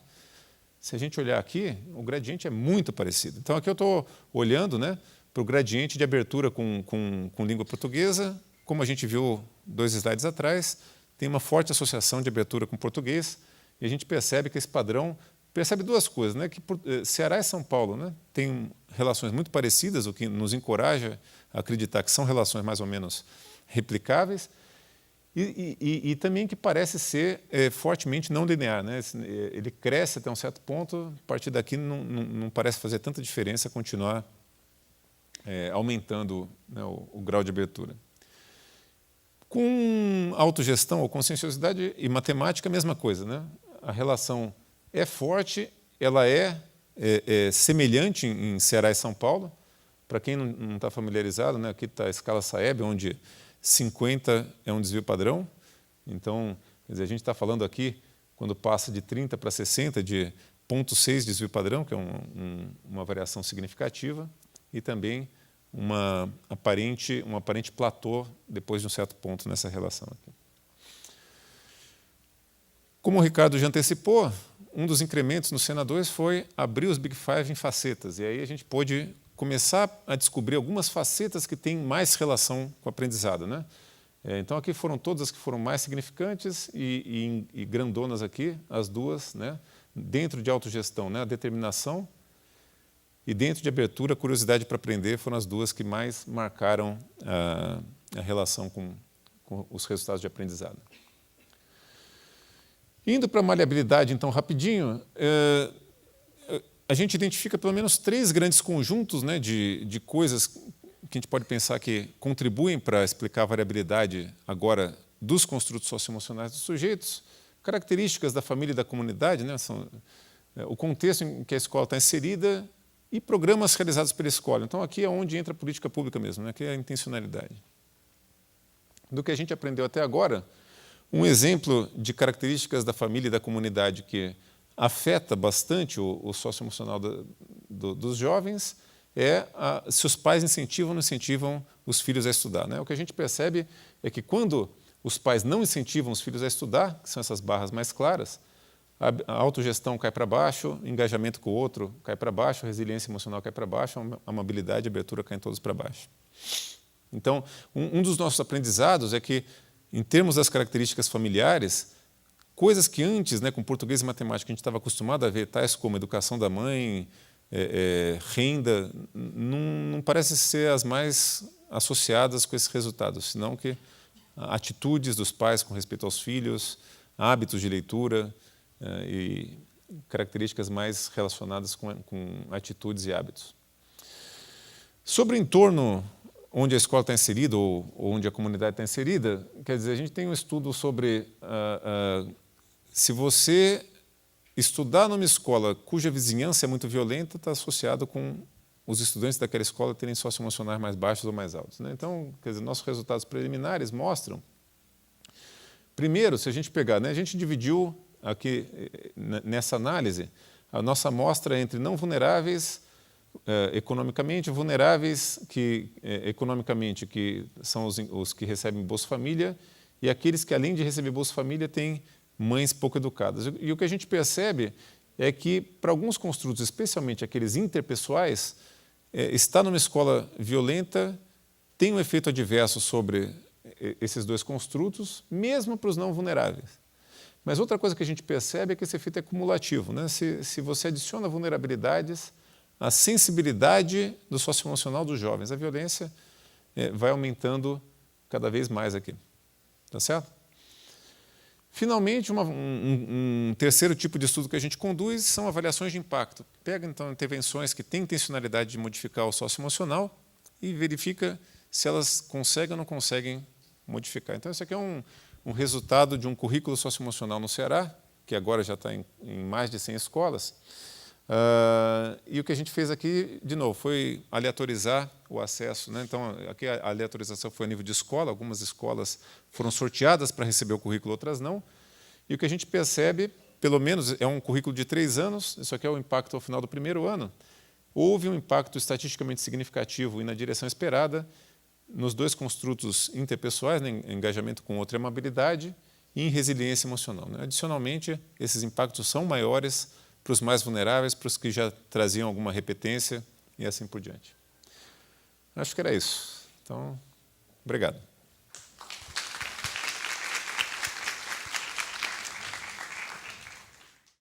se a gente olhar aqui, o gradiente é muito parecido. Então, aqui eu estou olhando, né, para o gradiente de abertura com língua portuguesa. Como a gente viu 2 slides atrás, tem uma forte associação de abertura com português, e a gente percebe que esse padrão percebe 2 coisas, né, que Ceará e São Paulo, né, têm relações muito parecidas, o que nos encoraja a acreditar que são relações mais ou menos replicáveis, e também que parece ser fortemente não linear, né? Ele cresce até um certo ponto, a partir daqui não parece fazer tanta diferença continuar aumentando, né, o grau de abertura. Com autogestão ou conscienciosidade e matemática, a mesma coisa, né? A relação é forte, ela é semelhante em Ceará e São Paulo. Para quem não está familiarizado, né, aqui está a escala Saeb, onde 50 é um desvio padrão. Então, quer dizer, a gente está falando aqui, quando passa de 30 para 60, de 0,6 desvio padrão, que é uma variação significativa, e também um aparente platô depois de um certo ponto nessa relação aqui. Como o Ricardo já antecipou, um dos incrementos no Sena 2 foi abrir os Big Five em facetas. E aí a gente pôde começar a descobrir algumas facetas que têm mais relação com o aprendizado, né? Então, aqui foram todas as que foram mais significantes e grandonas aqui, as duas, né? Dentro de autogestão, né? A determinação, e dentro de abertura, a curiosidade para aprender foram as duas que mais marcaram a relação com os resultados de aprendizado. Indo para a maleabilidade, então, rapidinho, a gente identifica pelo menos 3 grandes conjuntos, né, de coisas que a gente pode pensar que contribuem para explicar a variabilidade agora dos construtos socioemocionais dos sujeitos, características da família e da comunidade, né, são o contexto em que a escola está inserida e programas realizados pela escola. Então, aqui é onde entra a política pública mesmo, né, que é a intencionalidade. Do que a gente aprendeu até agora, um exemplo de características da família e da comunidade que afeta bastante o socioemocional dos jovens é se os pais incentivam ou não incentivam os filhos a estudar, né? O que a gente percebe é que quando os pais não incentivam os filhos a estudar, que são essas barras mais claras, a autogestão cai para baixo, engajamento com o outro cai para baixo, resiliência emocional cai para baixo, a amabilidade e a abertura caem todos para baixo. Então, um dos nossos aprendizados é que, em termos das características familiares, coisas que antes, né, com português e matemática, a gente estava acostumado a ver, tais como educação da mãe, renda, não parecem ser as mais associadas com esses resultados, senão que atitudes dos pais com respeito aos filhos, hábitos de leitura e características mais relacionadas com atitudes e hábitos. Sobre o entorno onde a escola está inserida ou onde a comunidade está inserida, quer dizer, a gente tem um estudo sobre se você estudar numa escola cuja vizinhança é muito violenta, está associado com os estudantes daquela escola terem socioemocionais mais baixos ou mais altos, né? Então, quer dizer, nossos resultados preliminares mostram, primeiro, se a gente pegar, né, a gente dividiu aqui nessa análise a nossa amostra entre não vulneráveis, economicamente vulneráveis, economicamente que são os que recebem Bolsa Família, e aqueles que, além de receber Bolsa Família, têm mães pouco educadas. E o que a gente percebe é que, para alguns construtos, especialmente aqueles interpessoais, estar numa escola violenta tem um efeito adverso sobre esses dois construtos, mesmo para os não vulneráveis. Mas outra coisa que a gente percebe é que esse efeito é cumulativo, né? Se você adiciona vulnerabilidades, a sensibilidade do socioemocional dos jovens, a violência vai aumentando cada vez mais aqui. Tá certo? Finalmente, um terceiro tipo de estudo que a gente conduz são avaliações de impacto. Pega, então, intervenções que têm intencionalidade de modificar o socioemocional e verifica se elas conseguem ou não conseguem modificar. Então, isso aqui é um resultado de um currículo socioemocional no Ceará, que agora já está em mais de 100 escolas. E o que a gente fez aqui, de novo, foi aleatorizar o acesso, né? Então, aqui a aleatorização foi a nível de escola, algumas escolas foram sorteadas para receber o currículo, outras não. E o que a gente percebe, pelo menos é um currículo de 3 anos, isso aqui é o impacto ao final do primeiro ano, houve um impacto estatisticamente significativo e na direção esperada nos dois construtos interpessoais, né, em engajamento com outro e amabilidade, e em resiliência emocional, né? Adicionalmente, esses impactos são maiores para os mais vulneráveis, para os que já traziam alguma repetência e assim por diante. Acho que era isso. Então, obrigado.